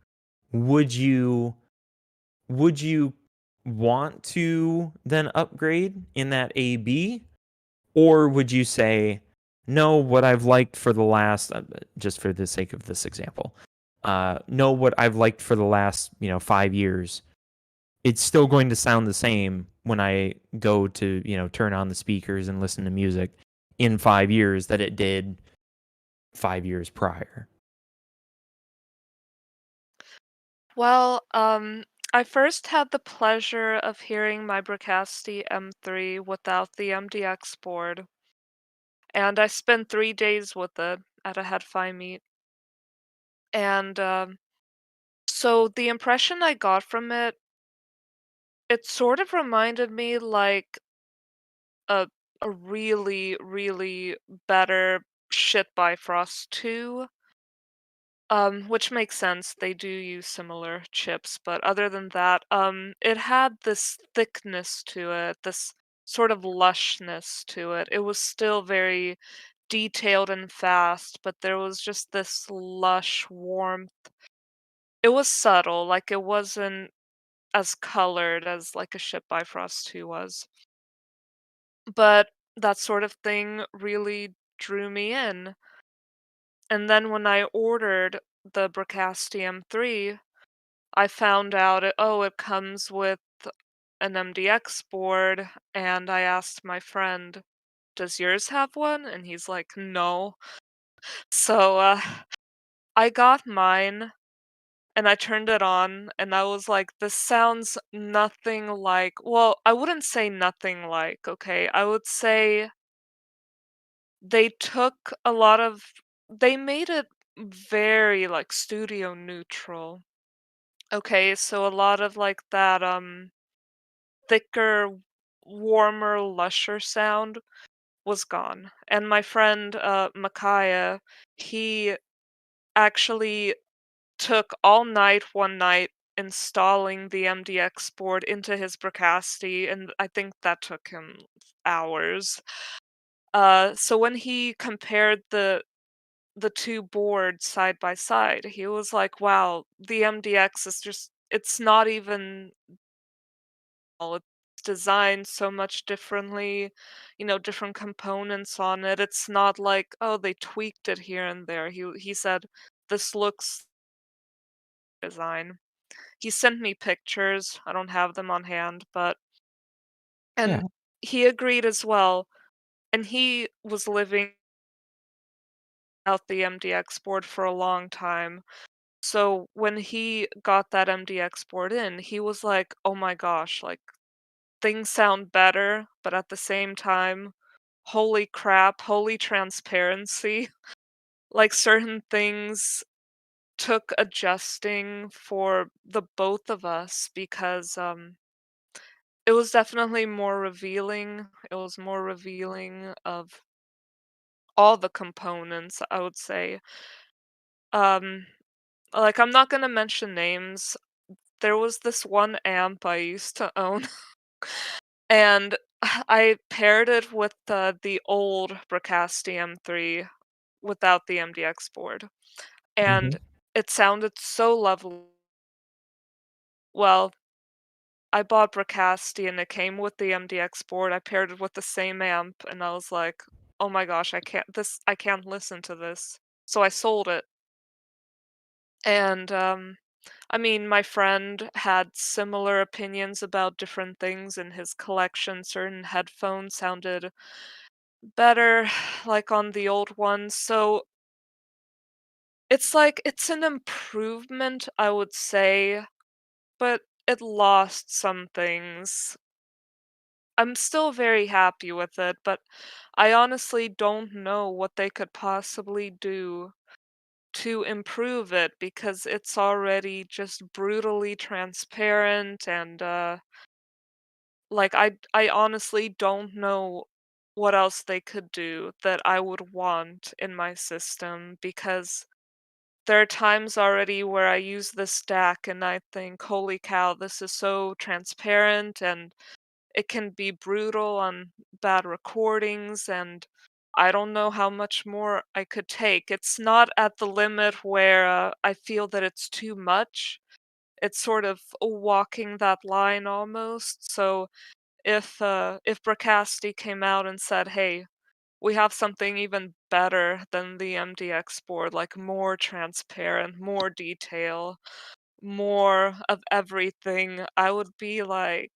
would you want to then upgrade in that AB, or would you say no, what I've liked for the last just for the sake of this example, no, what I've liked for the last 5 years, it's still going to sound the same when I go to turn on the speakers and listen to music in 5 years that it did 5 years prior? Well, I first had the pleasure of hearing my Bricasti M3 without the MDX board, and I spent 3 days with it at a Head-Fi meet. And so the impression I got from it, it sort of reminded me like a a really, really better Shit Bifrost 2. Which makes sense. They do use similar chips, but other than that, it had this thickness to it, this sort of lushness to it. It was still very detailed and fast, but there was just this lush warmth. It was subtle, like it wasn't as colored as like a Ship Bifrost 2 was. But that sort of thing really drew me in. And then when I ordered the Bricasti M3, I found out it comes with an MDX board, and I asked my friend, "Does yours have one?" And he's like, "No." So, I got mine, and I turned it on, and I was like, "This sounds nothing like," well, I wouldn't say nothing like, okay? I would say they took a lot of they made it very, like, studio neutral. Okay, so a lot of, like, that, thicker, warmer, lusher sound was gone. And my friend, Micaiah, he actually took all night one night installing the MDX board into his Bricasti, and I think that took him hours. So when he compared the 2 boards side by side, he was like, "Wow, the MDX is just it's not even well, it's designed so much differently, different components on it. It's not like, oh, they tweaked it here and there." He said, "This looks design." He sent me pictures. I don't have them on hand, but Yeah. and he agreed as well. And he was living out the MDX board for a long time. So when he got that MDX board in, he was like, "Oh my gosh, like things sound better, but at the same time, holy crap, holy transparency." Like certain things took adjusting for the both of us because it was definitely more revealing. It was more revealing of all the components, I would say. Um like I'm not going to mention names. there was this one amp I used to own, and I paired it with the old Bricasti M3 without the MDX board, and Hmm. it sounded so lovely. Well, I bought Bricasti and it came with the MDX board. I paired it with the same amp, and I was like, "Oh my gosh, I can't listen to this." So I sold it. And I mean, my friend had similar opinions about different things in his collection. Certain headphones sounded better, like on the old ones. So it's like it's an improvement, I would say, but it lost some things. I'm still very happy with it, but I honestly don't know what they could possibly do to improve it because it's already just brutally transparent and like I honestly don't know what else they could do that I would want in my system because there are times already where I use this stack and I think, holy cow, this is so transparent and it can be brutal on bad recordings, and I don't know how much more I could take. It's not at the limit where I feel that it's too much. It's sort of walking that line almost. So if Bricasti came out and said, "Hey, we have something even better than the MDX board, like more transparent, more detail, more of everything," I would be like,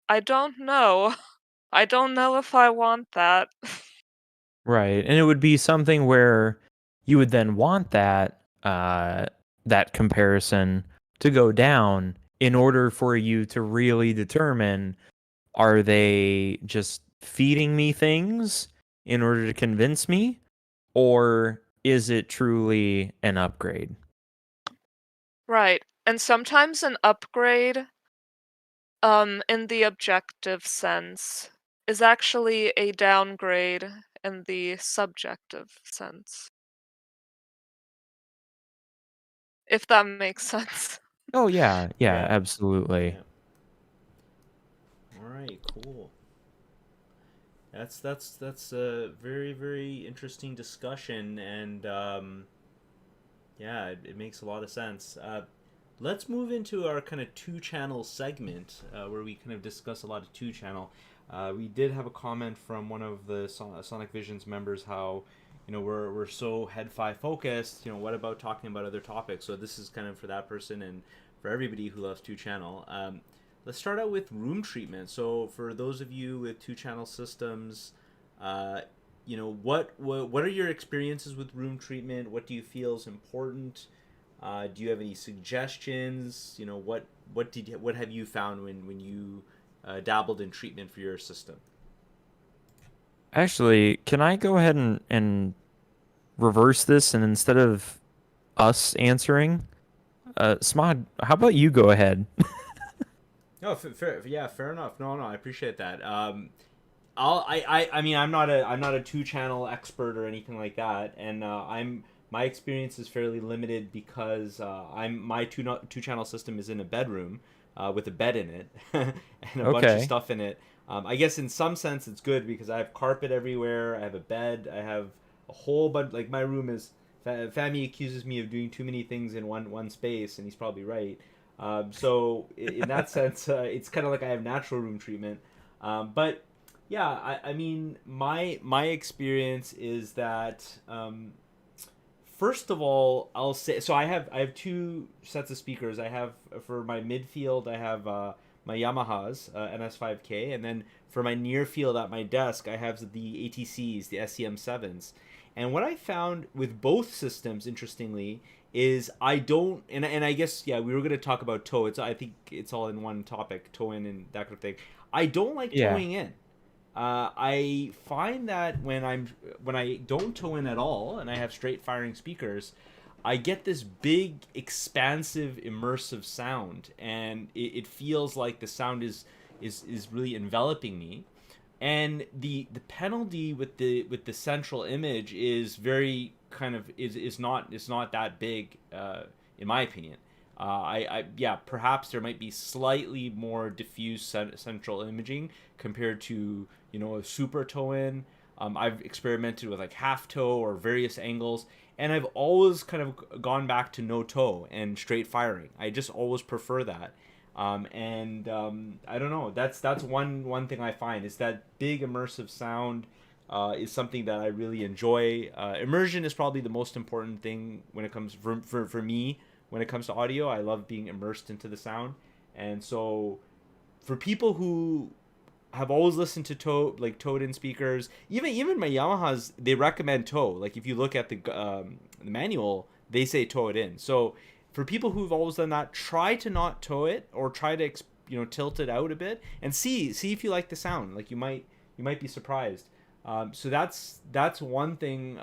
I don't know. I don't know if I want that. Right. And it would be something where you would then want that comparison to go down in order for you to really determine, are they just feeding me things in order to convince me, or is it truly an upgrade? Right. And sometimes an upgrade, in the objective sense, is actually a downgrade in the subjective sense, if that makes sense. Oh yeah, yeah, Yeah. absolutely. Yeah. All right. Cool. That's a very very interesting discussion, and yeah, it makes a lot of sense. Let's move into our kind of two channel segment where we kind of discuss a lot of two channel. We did have a comment from one of the Sonic Visions members how, we're so head fi focused. What about talking about other topics? So this is kind of for that person and for everybody who loves two channel. Let's start out with room treatment. So for those of you with two channel systems, what are your experiences with room treatment? What do you feel is important? Do you have any suggestions? What have you found when you dabbled in treatment for your system? Actually, can I go ahead and reverse this, and instead of us answering, Smod, how about you go ahead? No, fair, yeah, fair enough. No, I appreciate that. I mean, I'm not a two channel expert or anything like that, and my experience is fairly limited because my two channel system is in a bedroom with a bed in it and a bunch of Okay. stuff in it. I guess in some sense it's good because I have carpet everywhere. I have a bed. I have a whole bunch. Like my room is. Fami accuses me of doing too many things in one space, and he's probably right. So in that sense, it's kind of like I have natural room treatment. But yeah, I mean, my experience is that first of all, I'll say so. I have two sets of speakers. I have for my midfield, I have my Yamahas NS5K, and then for my near field at my desk, I have the ATCs, the SEM7s. And what I found with both systems, interestingly, is I don't, and I guess yeah, we were gonna talk about toe. I think it's all in one topic, toe in and that kind of thing. I don't like Yeah. towing in. I find that when I don't toe in at all and I have straight firing speakers, I get this big, expansive, immersive sound, and it feels like the sound is really enveloping me. And the penalty with the central image is very kind of is not that big in my opinion. Yeah, perhaps there might be slightly more diffuse central imaging compared to a super toe in. I've experimented with like half toe or various angles, and I've always kind of gone back to no toe and straight firing. I just always prefer that. I don't know. That's one thing I find is that big immersive sound is something that I really enjoy. Immersion is probably the most important thing when it comes for me when it comes to audio. I love being immersed into the sound, and so for people who have always listened to towed in speakers, even my Yamahas, they recommend toe. Like if you look at the manual, they say toe it in. So for people who've always done that, try to not toe it or try to tilt it out a bit and see if you like the sound. Like you might be surprised. So that's one thing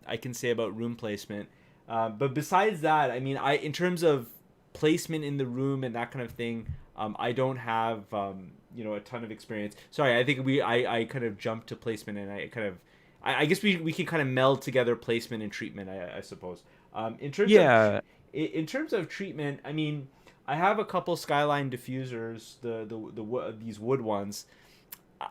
I can say about room placement. But besides that, I mean, in terms of placement in the room and that kind of thing, I don't have a ton of experience. Sorry, I think I kind of jumped to placement, and I guess we can kind of meld together placement and treatment, I suppose. In terms Yeah. in terms of treatment, I mean, I have a couple Skyline diffusers, these wood ones.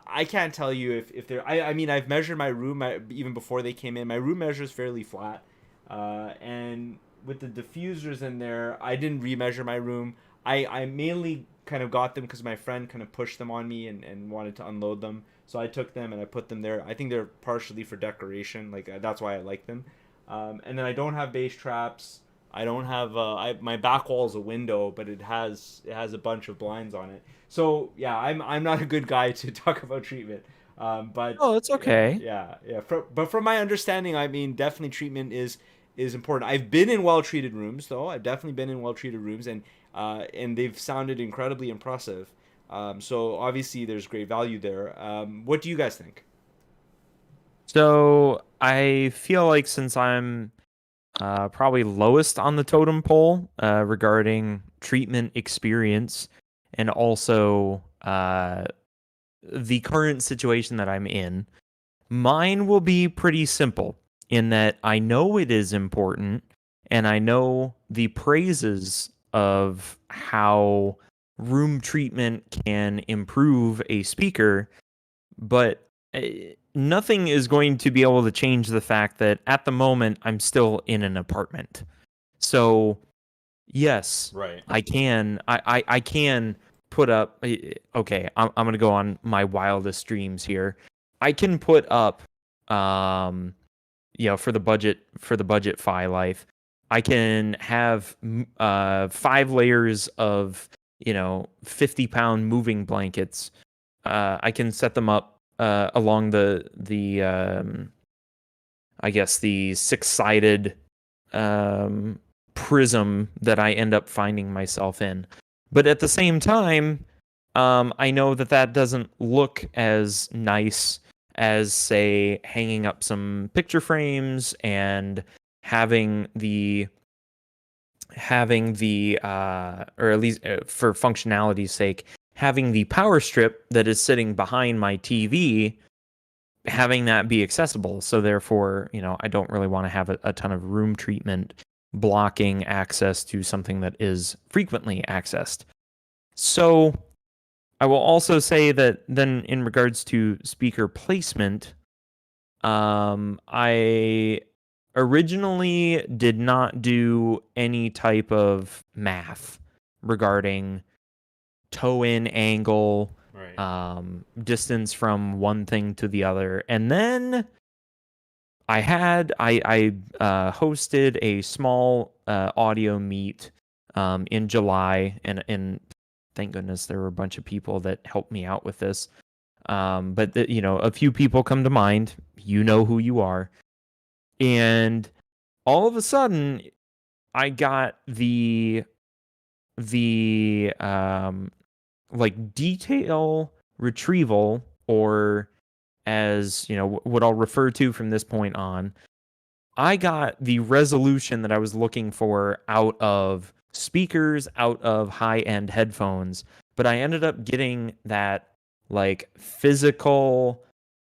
I can't tell you if they're. I mean, I've measured my room even before they came in. My room measures fairly flat, and with the diffusers in there, I didn't remeasure my room. I mainly kind of got them because my friend kind of pushed them on me and wanted to unload them. So I took them and I put them there. I think they're partially for decoration. Like that's why I like them. And then I don't have bass traps. I don't have my back wall is a window, but it has a bunch of blinds on it. So yeah, I'm not a good guy to talk about treatment. But Oh, it's okay. yeah. But from my understanding, I mean, definitely treatment is important. I've been in well treated rooms though. I've definitely been in well treated rooms, and they've sounded incredibly impressive. So obviously there's great value there. What do you guys think? So I feel like since I'm probably lowest on the totem pole regarding treatment experience, and also the current situation that I'm in, mine will be pretty simple in that I know it is important and I know the praises of how room treatment can improve a speaker, but nothing is going to be able to change the fact that at the moment I'm still in an apartment. So yes, Right. I can. I can put up. Okay, I'm gonna go on my wildest dreams here. I can put up, for the budget Fi Life, I can have 5 layers of 50-pound moving blankets. I can set them up along the I guess the 6-sided prism that I end up finding myself in. But at the same time, I know that doesn't look as nice as, say, hanging up some picture frames and having the or at least for functionality's sake, having the power strip that is sitting behind my TV, having that be accessible. So therefore, I don't really want to have a ton of room treatment blocking access to something that is frequently accessed. So I will also say that then in regards to speaker placement, I originally did not do any type of math regarding toe in angle, Right. distance from one thing to the other. And then I hosted a small audio meet in July, and thank goodness there were a bunch of people that helped me out with this. But a few people come to mind. You know who you are, and all of a sudden, I got the like detail retrieval, or as what I'll refer to from this point on, I got the resolution that I was looking for out of speakers, out of high-end headphones, but I ended up getting that like physical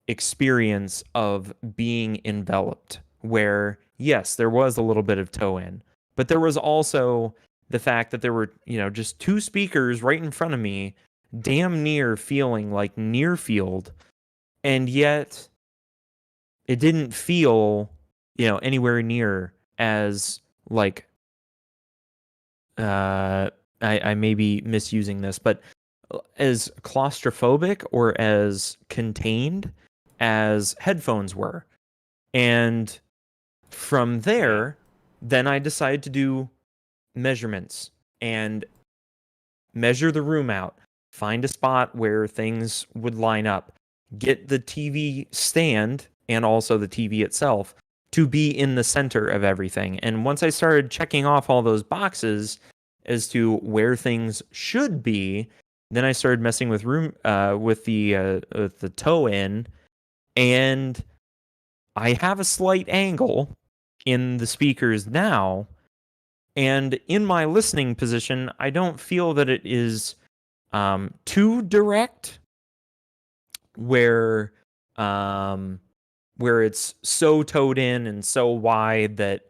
experience of being enveloped, where yes, there was a little bit of toe in, but there was also the fact that there were, just two speakers right in front of me, damn near feeling like near field, and yet it didn't feel, anywhere near as like I may be misusing this, but as claustrophobic or as contained as headphones were. And from there, then I decided to do measurements and measure the room out, find a spot where things would line up, get the TV stand and also the TV itself to be in the center of everything. And once I started checking off all those boxes as to where things should be, then I started messing with with the toe in, and I have a slight angle in the speakers now, and in my listening position, I don't feel that it is too direct, where it's so toed in and so wide that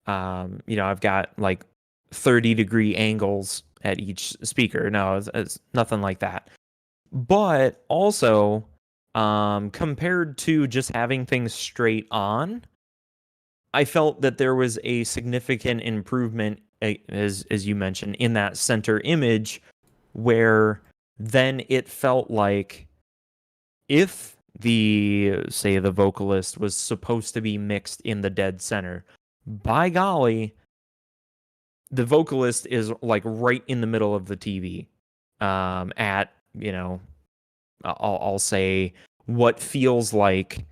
I've got like 30-degree angles at each speaker. No, it's nothing like that. But also, compared to just having things straight on, I felt that there was a significant improvement, as you mentioned, in that center image, where then it felt like if the vocalist was supposed to be mixed in the dead center, by golly, the vocalist is like right in the middle of the TV, at, I'll say what feels like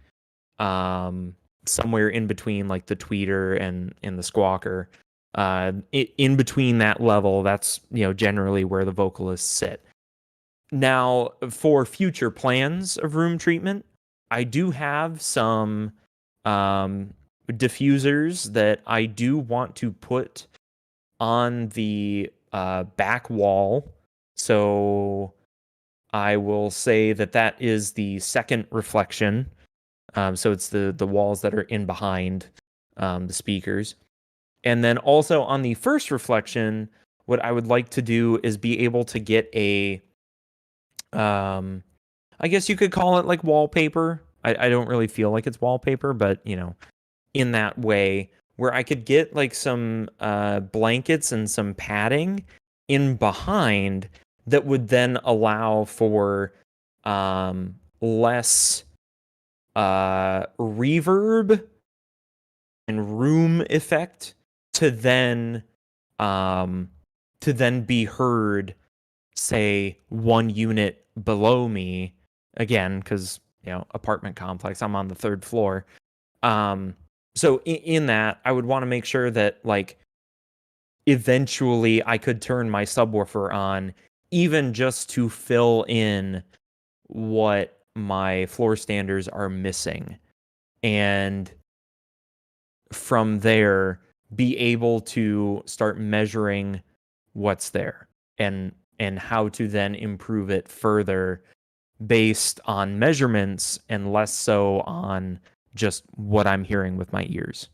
somewhere in between like the tweeter and the squawker. In between that level, that's generally where the vocalists sit. Now, for future plans of room treatment, I do have some diffusers that I do want to put on the back wall. So I will say that is the second reflection. So it's the walls that are in behind the speakers. And then also on the first reflection, what I would like to do is be able to get a, I guess you could call it like wallpaper. I don't really feel like it's wallpaper, but in that way, where I could get like some blankets and some padding in behind that would then allow for less reverb and room effect to then be heard, say, one unit below me, again, because apartment complex, I'm on the third floor. So in that, I would want to make sure that like eventually I could turn my subwoofer on, even just to fill in what my floor standers are missing, and from there be able to start measuring what's there and how to then improve it further based on measurements and less so on just what I'm hearing with my ears.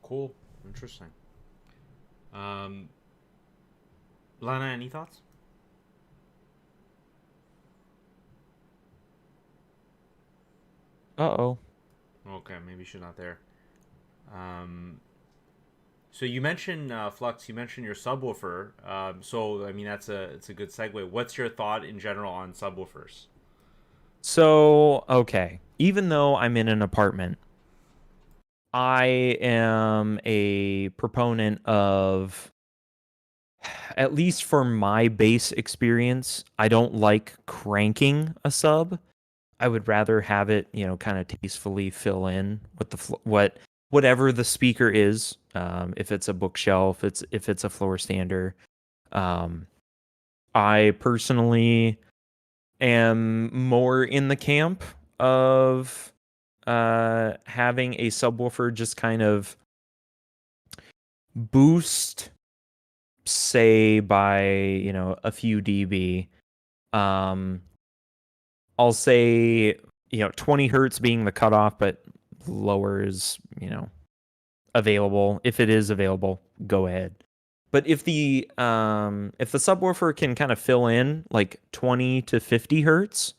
Cool. Interesting. Lana, any thoughts? Uh-oh. Okay, maybe she's not there. So you mentioned Flux. You mentioned your subwoofer. So I mean it's a good segue. What's your thought in general on subwoofers? So okay, even though I'm in an apartment, I am a proponent of, at least for my bass experience, I don't like cranking a sub. I would rather have it, kind of tastefully fill in with whatever the speaker is. If it's a bookshelf, if it's a floor stander. I personally am more in the camp of having a subwoofer just kind of boost, say, by a few dB. I'll say 20 hertz being the cutoff, but lower is available. If it is available, go ahead. But if the subwoofer can kind of fill in like 20 to 50 hertz,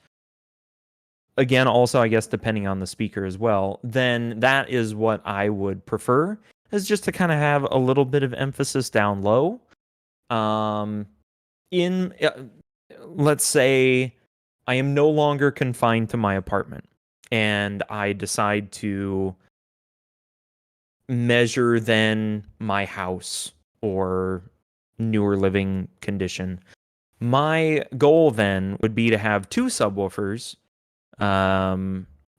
again, also I guess depending on the speaker as well, then that is what I would prefer, is just to kind of have a little bit of emphasis down low. In let's say I am no longer confined to my apartment and I decide to measure then my house or newer living condition. My goal then would be to have two subwoofers,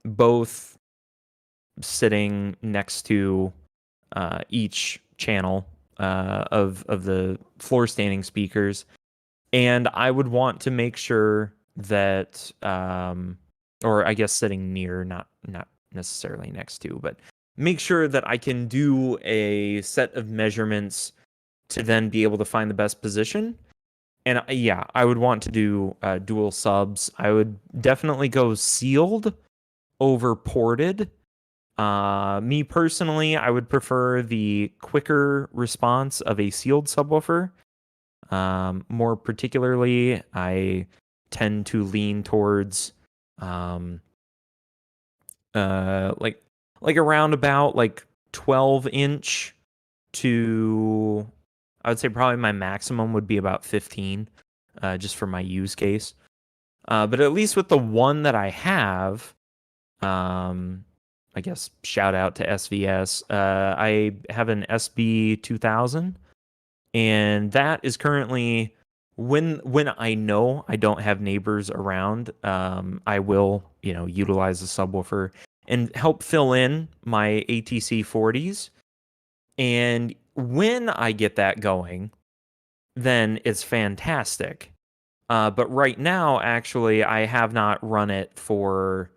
both sitting next to each channel of the floor standing speakers, and I would want to make sure that, or I guess sitting near, not necessarily next to, but make sure that I can do a set of measurements to then be able to find the best position. And yeah, I would want to do dual subs. I would definitely go sealed over ported. Me personally, I would prefer the quicker response of a sealed subwoofer. More particularly, I tend to lean towards like around about like 12-inch to, I would say probably my maximum would be about 15, just for my use case. But at least with the one that I have, I guess shout out to SVS. I have an SB 2000, and that is currently, when I know I don't have neighbors around, I will utilize the subwoofer and help fill in my ATC 40s. And when I get that going, then it's fantastic. But right now, actually, I have not run it for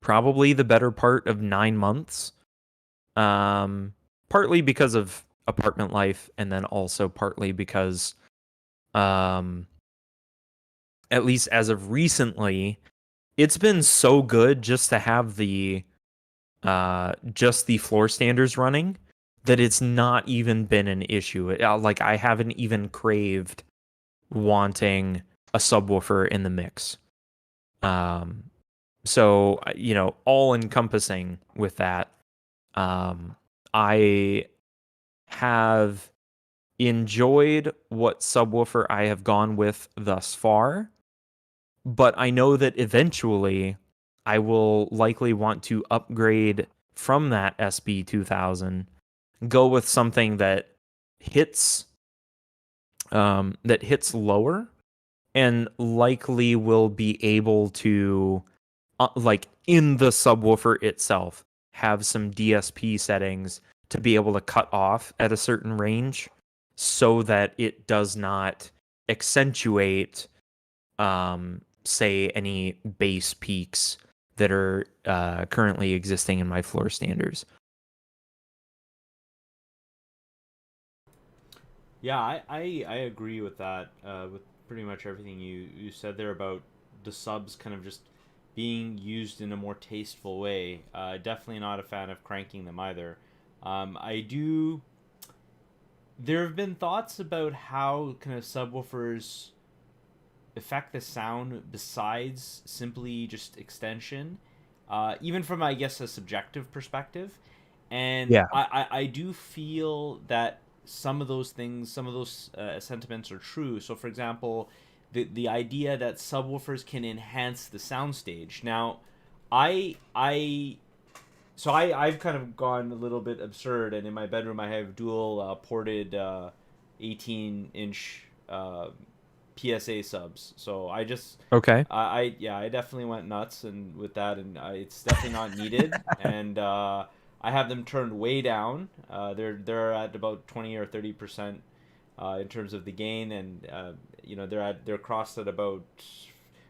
probably the better part of 9 months. Partly because of apartment life, and then also partly because, at least as of recently, it's been so good just to have just the floor standers running, that it's not even been an issue. Like, I haven't even craved wanting a subwoofer in the mix. So, all encompassing with that, I have enjoyed what subwoofer I have gone with thus far, but I know that eventually I will likely want to upgrade from that SB 2000, go with something that hits lower, and likely will be able to, like in the subwoofer itself, have some DSP settings to be able to cut off at a certain range so that it does not accentuate, say, any bass peaks that are currently existing in my floor standards. Yeah, I agree with that, with pretty much everything you said there about the subs kind of just being used in a more tasteful way. Definitely not a fan of cranking them either. I do. There have been thoughts about how kind of subwoofers affect the sound besides simply just extension, even from, I guess, a subjective perspective. And Yeah. I do feel that some of those things, some of those sentiments are true. So, for example, the idea that subwoofers can enhance the soundstage. Now, I've kind of gone a little bit absurd, and in my bedroom I have dual ported 18-inch PSA subs. So I just Okay. I definitely went nuts and with that, and it's definitely not needed. And I have them turned way down. They're at about 20 or 30% in terms of the gain, and they're crossed at about.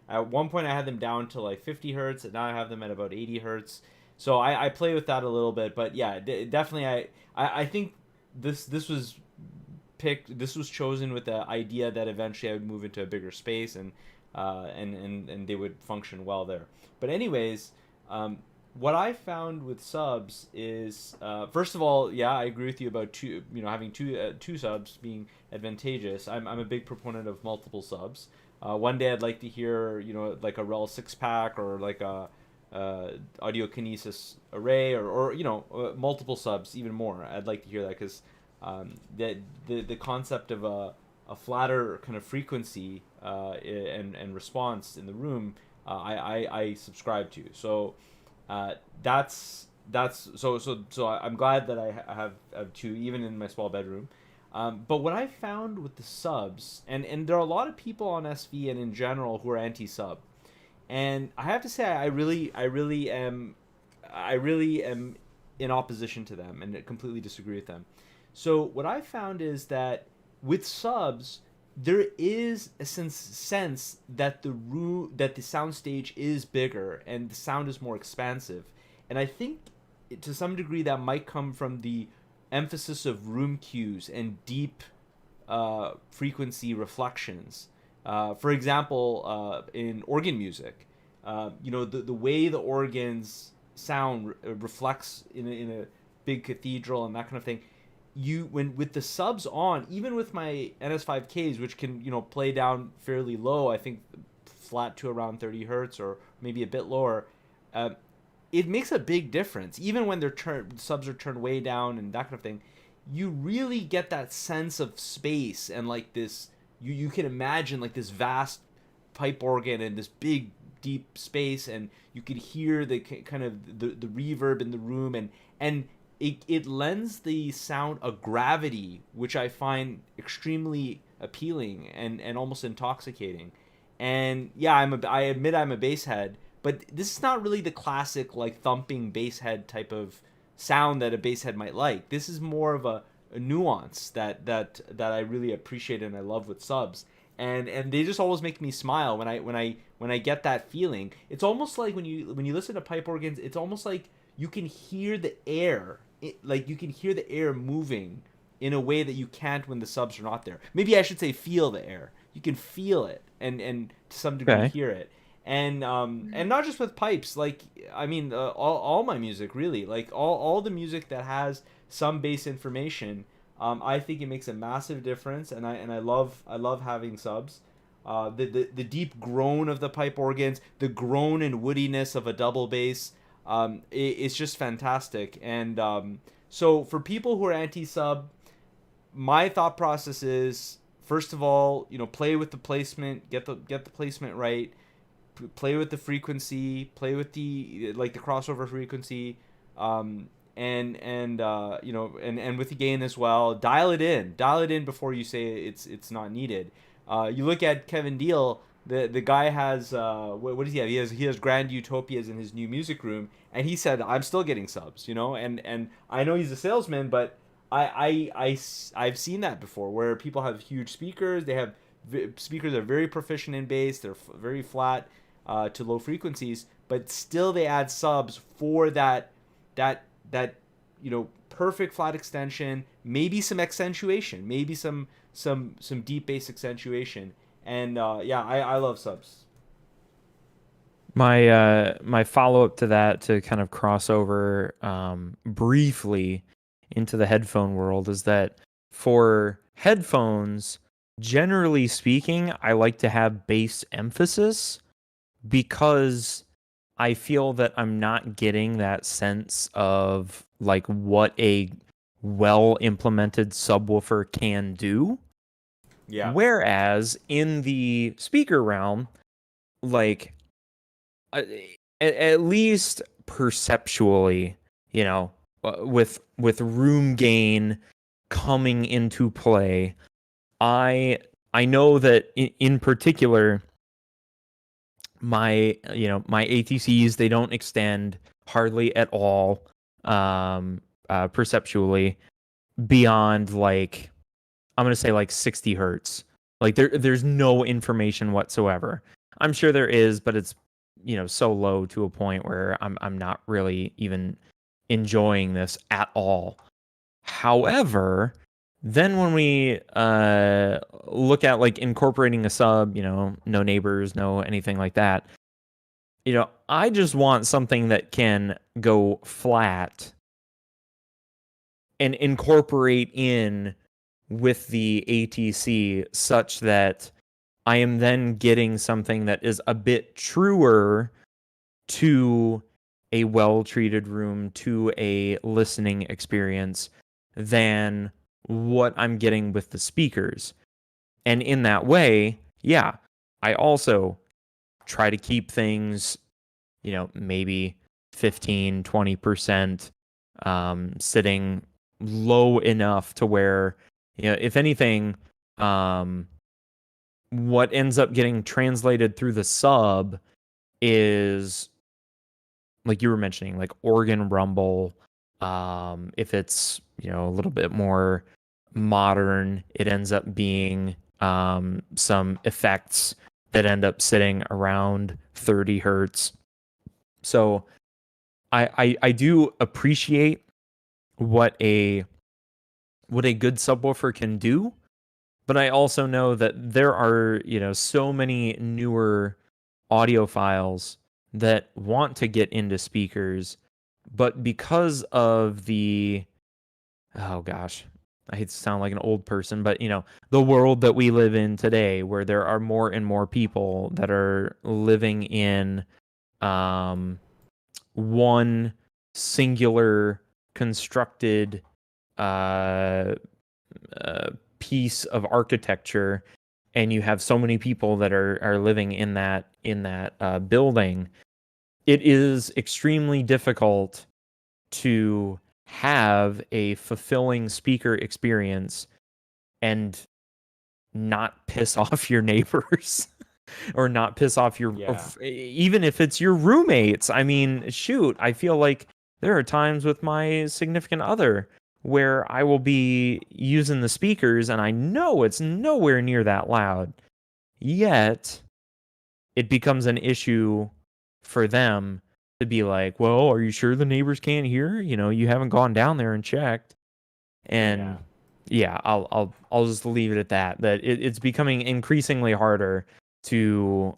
At one point, I had them down to like 50 hertz, and now I have them at about 80 hertz. So I play with that a little bit, but yeah, definitely I think this was picked. This was chosen with the idea that eventually I would move into a bigger space, and they would function well there. But anyways, what I found with subs is, first of all, yeah, I agree with you about having two subs being advantageous. I'm a big proponent of multiple subs. One day I'd like to hear, like a REL 6 pack, or like a audio kinesis array, or multiple subs, even more. I'd like to hear that, because the concept of a flatter kind of frequency and response in the room, I subscribe to. So I'm glad that I have two, even in my small bedroom. But what I found with the subs, and there are a lot of people on SV and in general who are anti-sub, and I have to say I really am in opposition to them and completely disagree with them. So what I found is that with subs, there is a sense that the soundstage is bigger and the sound is more expansive, and I think to some degree that might come from the emphasis of room cues and deep frequency reflections. For example, in organ music, the way the organs sound reflects in a big cathedral and that kind of thing. When with the subs on, even with my NS5Ks, which can play down fairly low, I think flat to around 30 hertz or maybe a bit lower, uh, it makes a big difference. Even when subs are turned way down and that kind of thing, you really get that sense of space, and like this, you can imagine like this vast pipe organ and this big deep space, and you could hear the kind of the reverb in the room, and it lends the sound a gravity which I find extremely appealing and almost intoxicating. And yeah, I admit I'm a bass head, but this is not really the classic like thumping bass head type of sound that a bass head might like. This is more of a nuance that I really appreciate and I love with subs. And they just always make me smile when I get that feeling. It's almost like when you listen to pipe organs, it's almost like you can hear the air, like you can hear the air moving in a way that you can't when the subs are not there. Maybe I should say feel the air. You can feel it and to some degree Okay. hear it. And not just with pipes, like I mean all my music really, like all the music that has some bass information, I think it makes a massive difference, and I love having subs. The deep groan of the pipe organs, the groan and woodiness of a double bass, it's just fantastic. And so for people who are anti-sub, my thought process is, first of all, play with the placement, get the placement right, play with the frequency, play with the crossover frequency, and with the gain as well. Dial it in before you say it's not needed. You look at Kevin Deal. The guy has what does he have? He has Grand Utopias in his new music room, and he said I'm still getting subs, and I know he's a salesman, but I've seen that before where people have huge speakers. They have speakers that are very proficient in bass. They're very flat to low frequencies, but still they add subs for that perfect flat extension, maybe some accentuation, maybe some deep bass accentuation. And yeah, I love subs. My follow up to that, to kind of cross over briefly into the headphone world, is that for headphones, generally speaking, I like to have bass emphasis, because I feel that I'm not getting that sense of like what a well implemented subwoofer can do. Yeah. Whereas in the speaker realm, like uh, at least perceptually, with room gain coming into play, I know that in particular, my ATCs, they don't extend hardly at all, perceptually, beyond like, I'm gonna say like 60 hertz. Like there's no information whatsoever. I'm sure there is, but it's so low to a point where I'm not really even enjoying this at all. However, then when we look at like incorporating a sub, no neighbors, no anything like that, I just want something that can go flat and incorporate in with the ATC such that I am then getting something that is a bit truer to a well-treated room, to a listening experience than what I'm getting with the speakers. And in that way, yeah, I also try to keep things, maybe 15, 20% sitting low enough to where, if anything, what ends up getting translated through the sub is, like you were mentioning, like organ rumble. If it's, a little bit more modern, it ends up being some effects that end up sitting around 30 hertz. So I do appreciate what a good subwoofer can do, but I also know that there are, so many newer audiophiles that want to get into speakers, but because of the, oh gosh, I hate to sound like an old person, but the world that we live in today, where there are more and more people that are living in one singular constructed uh, piece of architecture, and you have so many people that are living in that building, it is extremely difficult to have a fulfilling speaker experience and not piss off your neighbors or not piss off your even if it's your roommates. I mean, shoot, I feel like there are times with my significant other where I will be using the speakers and I know it's nowhere near that loud, yet it becomes an issue for them to be like, well, are you sure the neighbors can't hear? You haven't gone down there and checked. And yeah, I'll just leave it at that. It's becoming increasingly harder to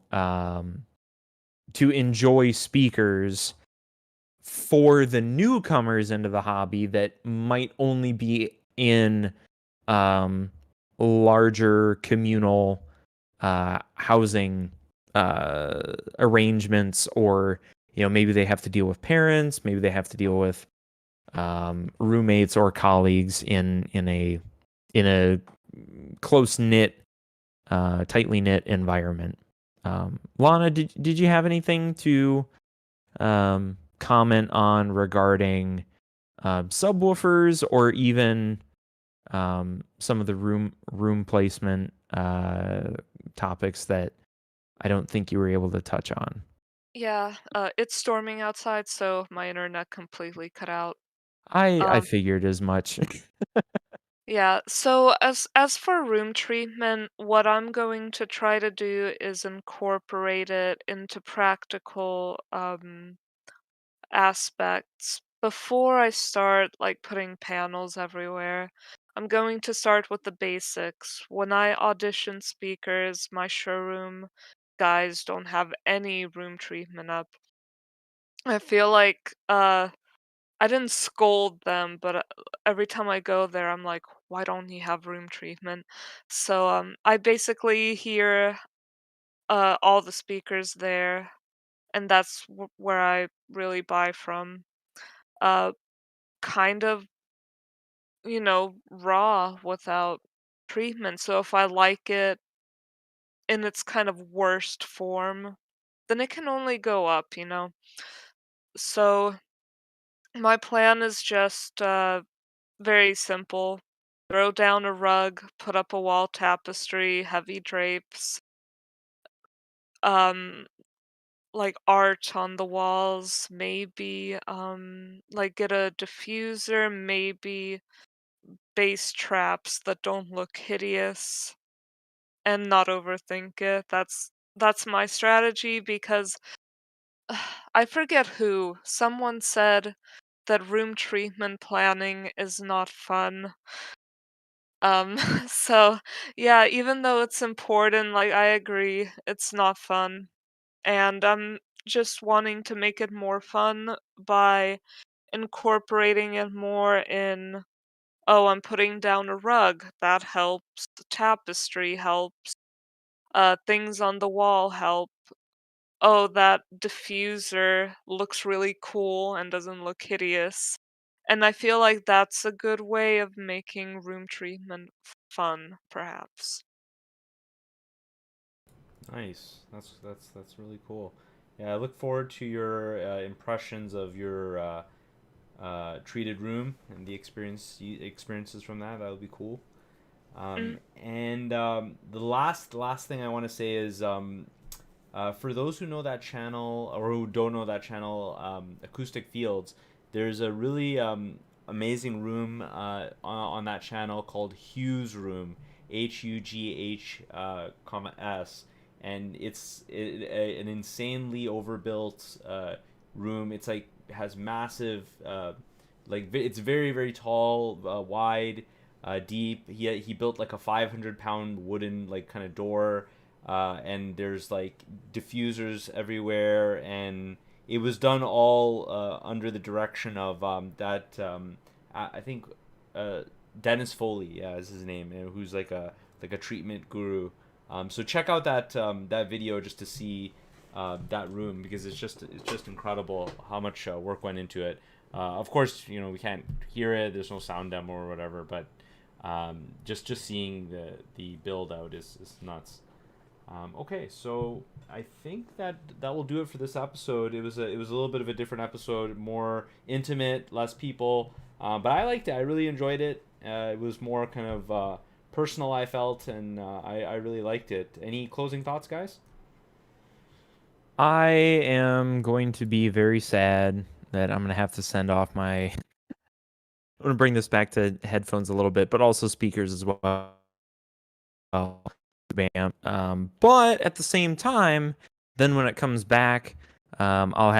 enjoy speakers for the newcomers into the hobby that might only be in larger communal housing arrangements, or maybe they have to deal with parents, maybe they have to deal with roommates or colleagues in a close knit, tightly knit environment. Lana, did you have anything to comment on regarding subwoofers, or even some of the room placement topics that I don't think you were able to touch on? Yeah, it's storming outside, so my internet completely cut out. I Um, figured as much. yeah, so as for room treatment, what I'm going to try to do is incorporate it into practical aspects before I start like putting panels everywhere. I'm going to start with the basics. When I audition speakers, my showroom guys don't have any room treatment up. I feel like I didn't scold them, but every time I go there, I'm like, why don't you have room treatment? So I basically hear all the speakers there, and that's where I really buy from. Uh, kind of, raw without treatment. So if I like it in its kind of worst form, then it can only go up. So my plan is just very simple. Throw down a rug, put up a wall tapestry, heavy drapes, um, like art on the walls, maybe like get a diffuser, maybe bass traps that don't look hideous, and not overthink it. That's my strategy because I forget who. Someone said that room treatment planning is not fun. So yeah, even though it's important, like I agree, it's not fun. And just wanting to make it more fun by incorporating it more in, oh, I'm putting down a rug, that helps, the tapestry helps, things on the wall help. Oh, that diffuser looks really cool and doesn't look hideous. And I feel like that's a good way of making room treatment fun, perhaps. Nice. That's really cool. Yeah, I look forward to your impressions of your treated room and the experiences from that. That would be cool. Mm, And the last thing I want to say is for those who know that channel or who don't know that channel, Acoustic Fields, there's a really amazing room on that channel called Hugh's Room, Hugh, comma S, and an insanely overbuilt room. It's like has massive, it's very tall, wide, deep. He built like a 500-pound wooden like kind of door, and there's like diffusers everywhere, and it was done all under the direction of I think uh, Dennis Foley, yeah, is his name, who's like a treatment guru. So check out that video just to see that room, because it's just incredible how much work went into it. Of course, we can't hear it. There's no sound demo or whatever, but just seeing the build out is nuts. Okay, so I think that will do it for this episode. It was a little bit of a different episode, more intimate, less people, but I liked it. I really enjoyed it. It was more kind of personal, I felt, and I really liked it. Any closing thoughts, guys? I am going to be very sad that I'm going to have to send off my. I'm going to bring this back to headphones a little bit, but also speakers as well. Bam. But at the same time, then when it comes back, I'll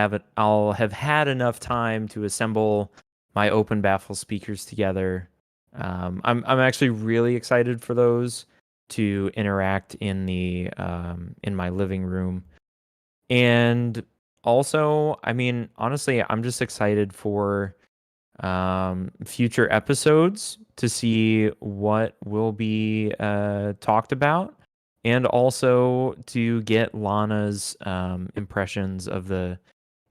have had enough time to assemble my open baffle speakers together. I'm actually really excited for those to interact in my living room. And also, I mean, honestly, I'm just excited for future episodes to see what will be talked about, and also to get Lana's impressions of the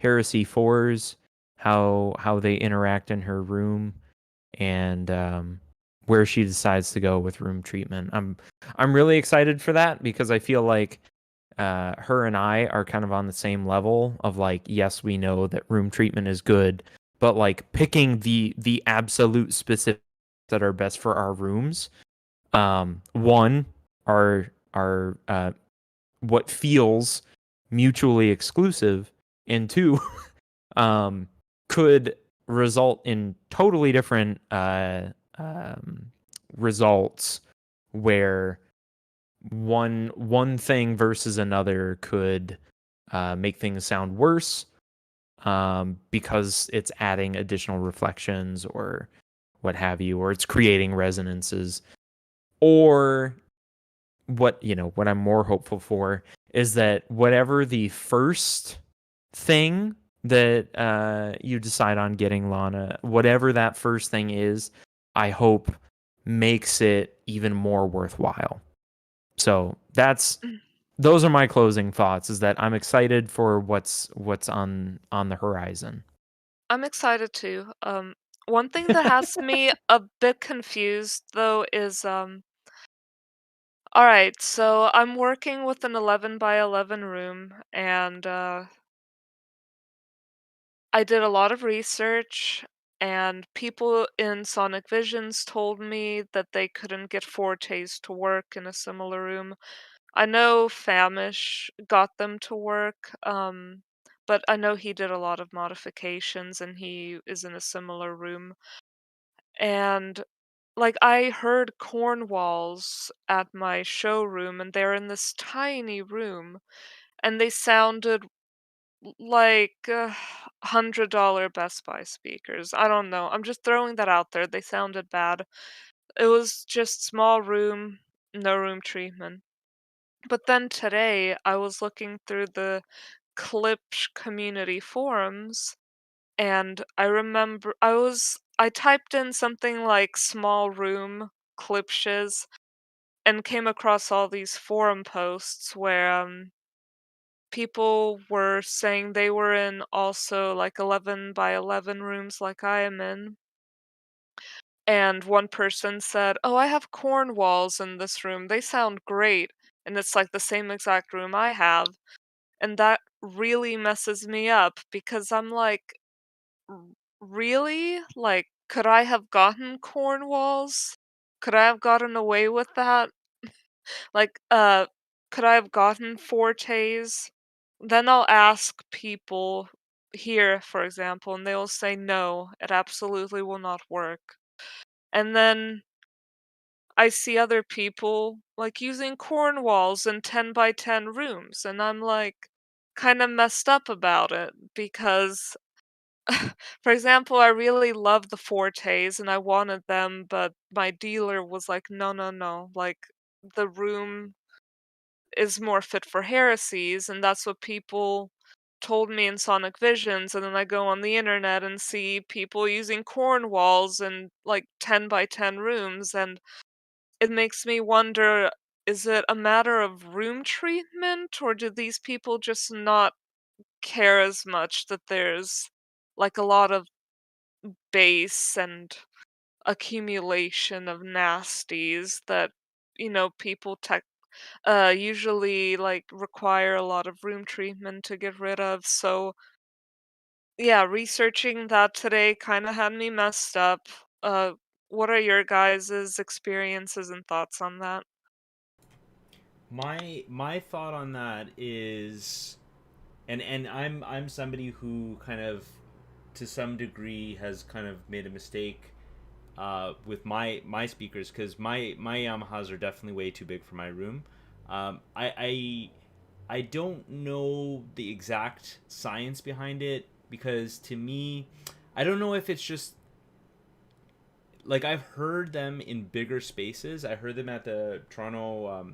Heresy Fours, how they interact in her room, and where she decides to go with room treatment. I'm really excited for that because I feel like her and I are kind of on the same level of like, yes, we know that room treatment is good, but like picking the absolute specifics that are best for our rooms. One are what feels mutually exclusive, and two, um, could result in totally different results where one thing versus another could make things sound worse because it's adding additional reflections or what have you, or it's creating resonances. Or what I'm more hopeful for is that whatever the first thing that you decide on getting, Lana, whatever that first thing is, I hope makes it even more worthwhile. So mm. those are my closing thoughts, is that I'm excited for what's on the horizon. I'm excited too. One thing that has me a bit confused though is all right, so I'm working with an 11 by 11 room, and I did a lot of research, and people in Sonic Visions told me that they couldn't get Fortes to work in a similar room. I know Famish got them to work, but I know he did a lot of modifications and he is in a similar room. And like I heard Cornwalls at my showroom, and they're in this tiny room, and they sounded like $100 Best Buy speakers. I don't know. I'm just throwing that out there. They sounded bad. It was just small room, no room treatment. But then today I was looking through the Klipsch community forums, and I remember I typed in something like small room Klipsches and came across all these forum posts where people were saying they were in also like 11 by 11 rooms like I am in. And one person said, "Oh, I have corn walls in this room. They sound great." And it's like the same exact room I have. And that really messes me up because I'm like, "R- really? Like, could I have gotten corn walls? Could I have gotten away with that? Like, could I have gotten fortes? Then I'll ask people here, for example, and they'll say no, it absolutely will not work. And then I see other people like using corn walls in 10 by 10 rooms, and I'm like kind of messed up about it because, for example, I really love the Fortes and I wanted them, but my dealer was like, no, no, no, like the room is more fit for heresies, and that's what people told me in Sonic Visions. And then I go on the internet and see people using corn walls in like 10 by 10 rooms, and it makes me wonder, is it a matter of room treatment, or do these people just not care as much that there's like a lot of base and accumulation of nasties that, people usually like require a lot of room treatment to get rid of. So yeah, researching that today kind of had me messed up. Uh, what are your guys' experiences and thoughts on that? My thought on that is, and I'm somebody who kind of, to some degree, has kind of made a mistake with my speakers, because my Yamahas are definitely way too big for my room. I don't know the exact science behind it, because to me, I don't know if it's just like, I've heard them in bigger spaces. I heard them at the Toronto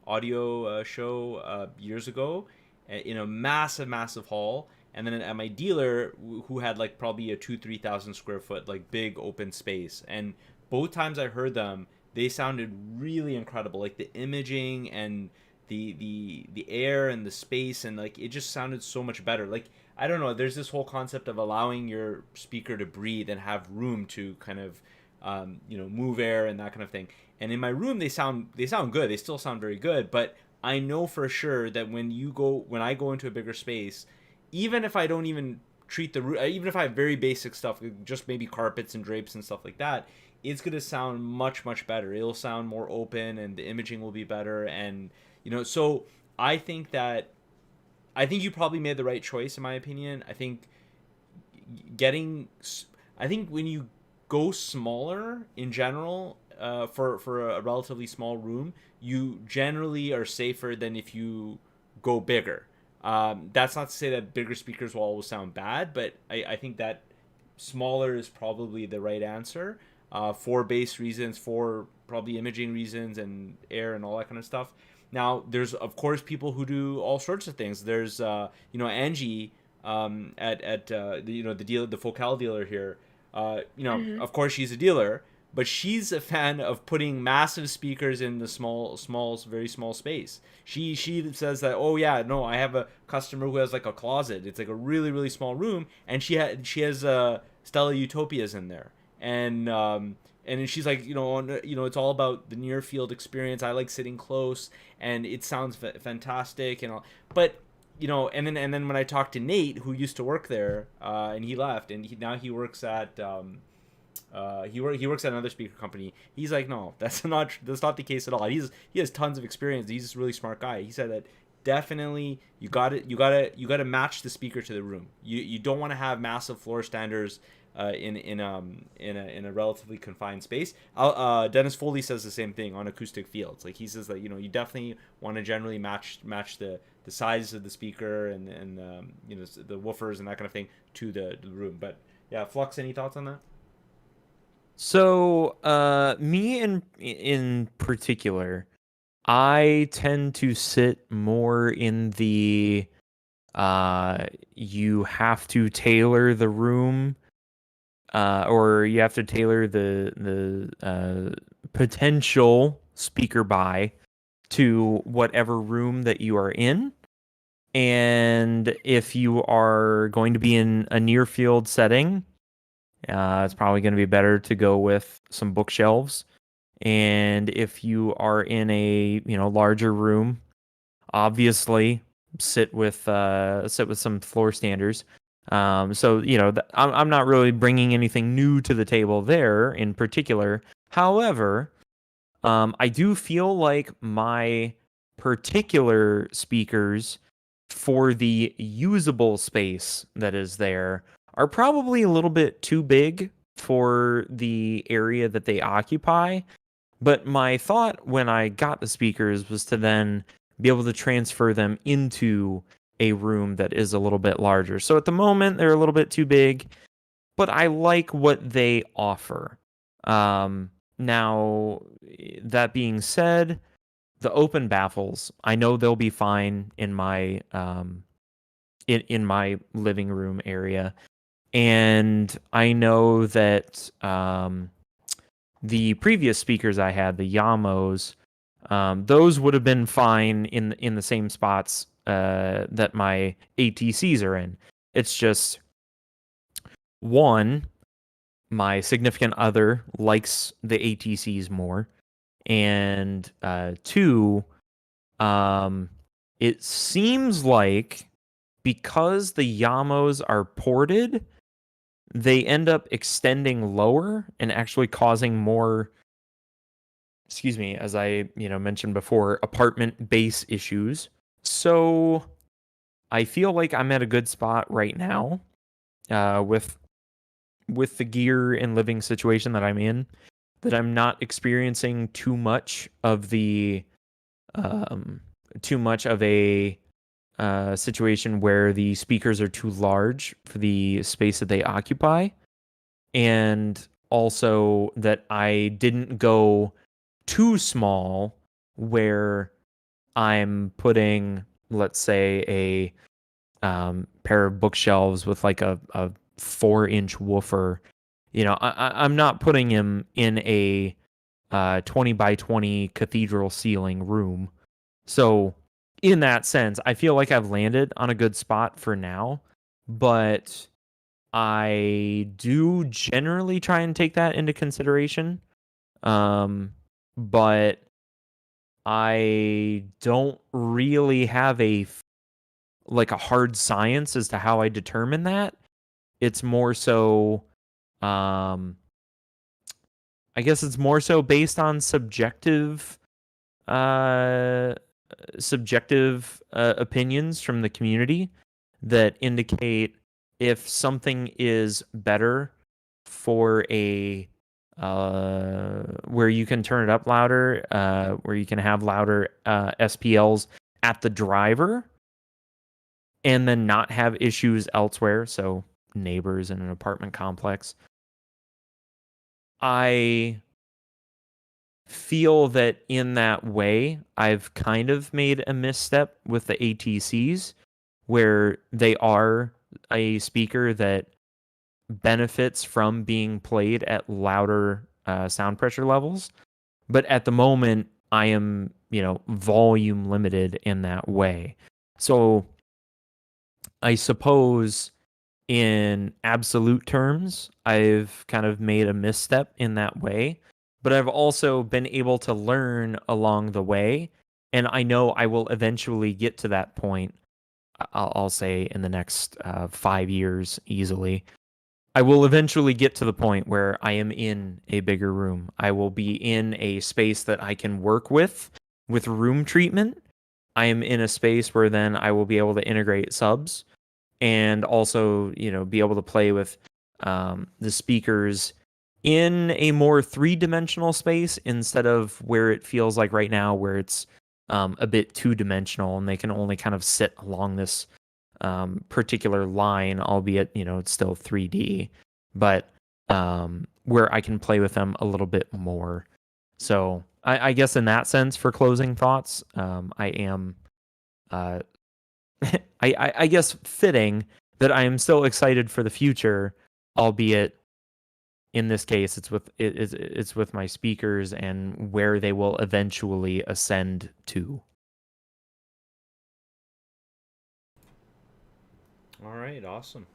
audio show years ago, in a massive hall, and then at my dealer, who had like probably a 2-3 thousand square foot like big open space. And both times I heard them, they sounded really incredible. Like the imaging and the air and the space, and like it just sounded so much better. Like, I don't know, there's this whole concept of allowing your speaker to breathe and have room to kind of move air and that kind of thing. And in my room, they sound good. They still sound very good. But I know for sure that when I go into a bigger space, even if I don't even treat the room, even if I have very basic stuff, just maybe carpets and drapes and stuff like that, it's gonna sound much better. It'll sound more open, and the imaging will be better. And so I think that I think you probably made the right choice, in my opinion. Getting I think when you go smaller in general, for a relatively small room, you generally are safer than if you go bigger. That's not to say that bigger speakers will always sound bad, but I think that smaller is probably the right answer, for bass reasons, for probably imaging reasons, and air and all that kind of stuff. Now, there's of course people who do all sorts of things. There's Angie, at the Focal dealer here. Hmm. Of course she's a dealer, but she's a fan of putting massive speakers in the very small space. She says that, oh yeah, no, I have a customer who has like a closet. It's like a really small room, and she has Stella Utopias in there, and she's like, it's all about the near field experience. I like sitting close, and it sounds fantastic and all. But and then when I talked to Nate, who used to work there, and he left, and now he works at he works at another speaker company. He's like, no, that's not the case at all. He has tons of experience. He's a really smart guy. He said that definitely you got to match the speaker to the room. You don't want to have massive floor standers in a relatively confined space. Dennis Foley says the same thing on acoustic fields. Like, he says that you definitely want to generally match the size of the speaker, and the woofers and that kind of thing to the room. But yeah, Flux, any thoughts on that? So, me in particular, I tend to sit more in the You have to tailor the room, or you have to tailor the potential speaker buy to whatever room that you are in. And if you are going to be in a near field setting, it's probably going to be better to go with some bookshelves. And if you are in a larger room, obviously sit with some floor standers. So I'm not really bringing anything new to the table there in particular. However, I do feel like my particular speakers for the usable space that is there are probably a little bit too big for the area that they occupy. But my thought when I got the speakers was to then be able to transfer them into a room that is a little bit larger. So at the moment, they're a little bit too big, but I like what they offer. Now, that being said, the open baffles, I know they'll be fine in my in my living room area, and I know that the previous speakers I had, the Yamos, those would have been fine in the same spots that my ATCs are in. It's just one, my significant other likes the ATCs more, and two, it seems like because the Yamos are ported, they end up extending lower and actually causing more, as I mentioned before, apartment base issues. So I feel like I'm at a good spot right now with the gear and living situation that I'm in, that I'm not experiencing too much of a situation where the speakers are too large for the space that they occupy, and also that I didn't go too small where I'm putting, let's say, a pair of bookshelves with like a 4-inch woofer. I'm not putting him in a 20 by 20 cathedral ceiling room. So in that sense, I feel like I've landed on a good spot for now, but I do generally try and take that into consideration. But I don't really have a hard science as to how I determine that. It's more so, I guess it's more so based on subjective opinions from the community that indicate if something is better for a where you can turn it up louder, where you can have louder SPLs at the driver, and then not have issues elsewhere, so neighbors in an apartment complex. I feel that in that way, I've kind of made a misstep with the ATCs, where they are a speaker that benefits from being played at louder sound pressure levels. But at the moment, I am, volume limited in that way. So I suppose in absolute terms, I've kind of made a misstep in that way, but I've also been able to learn along the way, and I know I will eventually get to that point. I'll say in the next 5 years easily. I will eventually get to the point where I am in a bigger room. I will be in a space that I can work with room treatment. I am in a space where then I will be able to integrate subs, and also, be able to play with the speakers in a more 3-dimensional space instead of where it feels like right now, where it's a bit 2-dimensional and they can only kind of sit along this particular line, albeit, it's still 3D, but where I can play with them a little bit more. So I guess in that sense, for closing thoughts, I am I guess fitting that I am so excited for the future, albeit in this case it's with my speakers and where they will eventually ascend to. All right, awesome.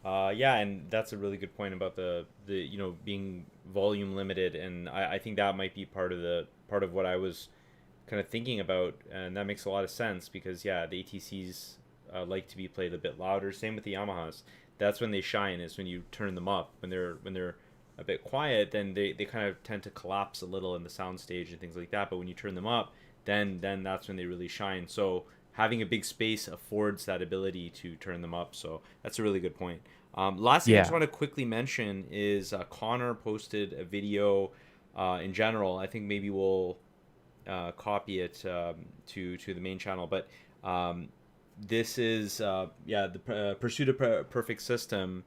Yeah, and that's a really good point about the being volume limited, and I think that might be part of what I was kind of thinking about, and that makes a lot of sense because yeah, the ATCs like to be played a bit louder. Same with the Yamahas. That's when they shine, is when you turn them up. When they're a bit quiet, then they kind of tend to collapse a little in the sound stage and things like that. But when you turn them up, then that's when they really shine. So having a big space affords that ability to turn them up. So that's a really good point. Last thing I just Yeah. want to quickly mention is Connor posted a video. In general, I think maybe we'll copy it to the main channel. But this is the Pursuit of Perfect system,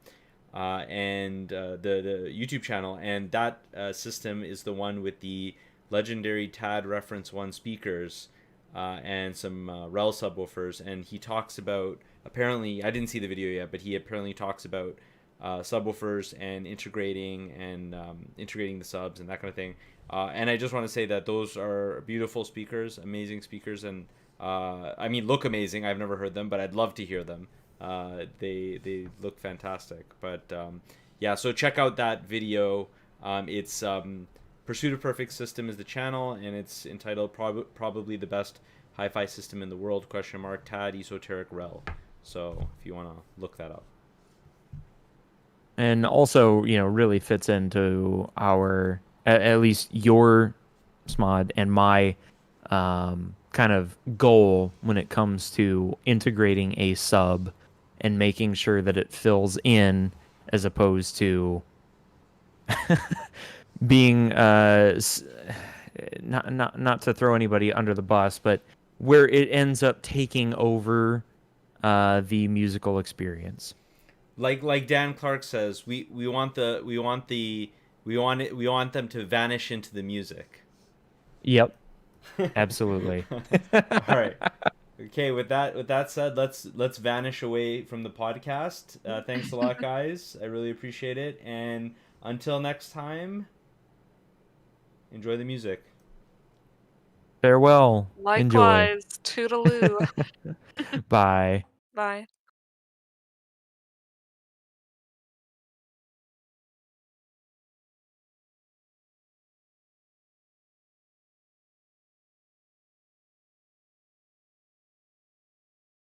and the YouTube channel, and that system is the one with the legendary TAD Reference One speakers and some REL subwoofers. And he talks about, apparently I didn't see the video yet, but he apparently talks about subwoofers and integrating the subs and that kind of thing. And I just want to say that those are beautiful speakers, amazing speakers, and I mean, look amazing. I've never heard them, but I'd love to hear them. They look fantastic. But yeah, so check out that video. It's Pursuit of Perfect System is the channel, and it's entitled probably the best hi-fi system in the world? Question mark TAD Esoteric Rel. So if you want to look that up. And also, really fits into our, at least your SMOD and my kind of goal when it comes to integrating a sub and making sure that it fills in, as opposed to being not to throw anybody under the bus, but where it ends up taking over the musical experience. Like Dan Clark says, we want them to vanish into the music. Yep, absolutely. All right. Okay, with that said, let's vanish away from the podcast. Thanks a lot, guys. I really appreciate it. And until next time, enjoy the music. Farewell. Enjoy. Likewise, toodaloo. Bye. Bye.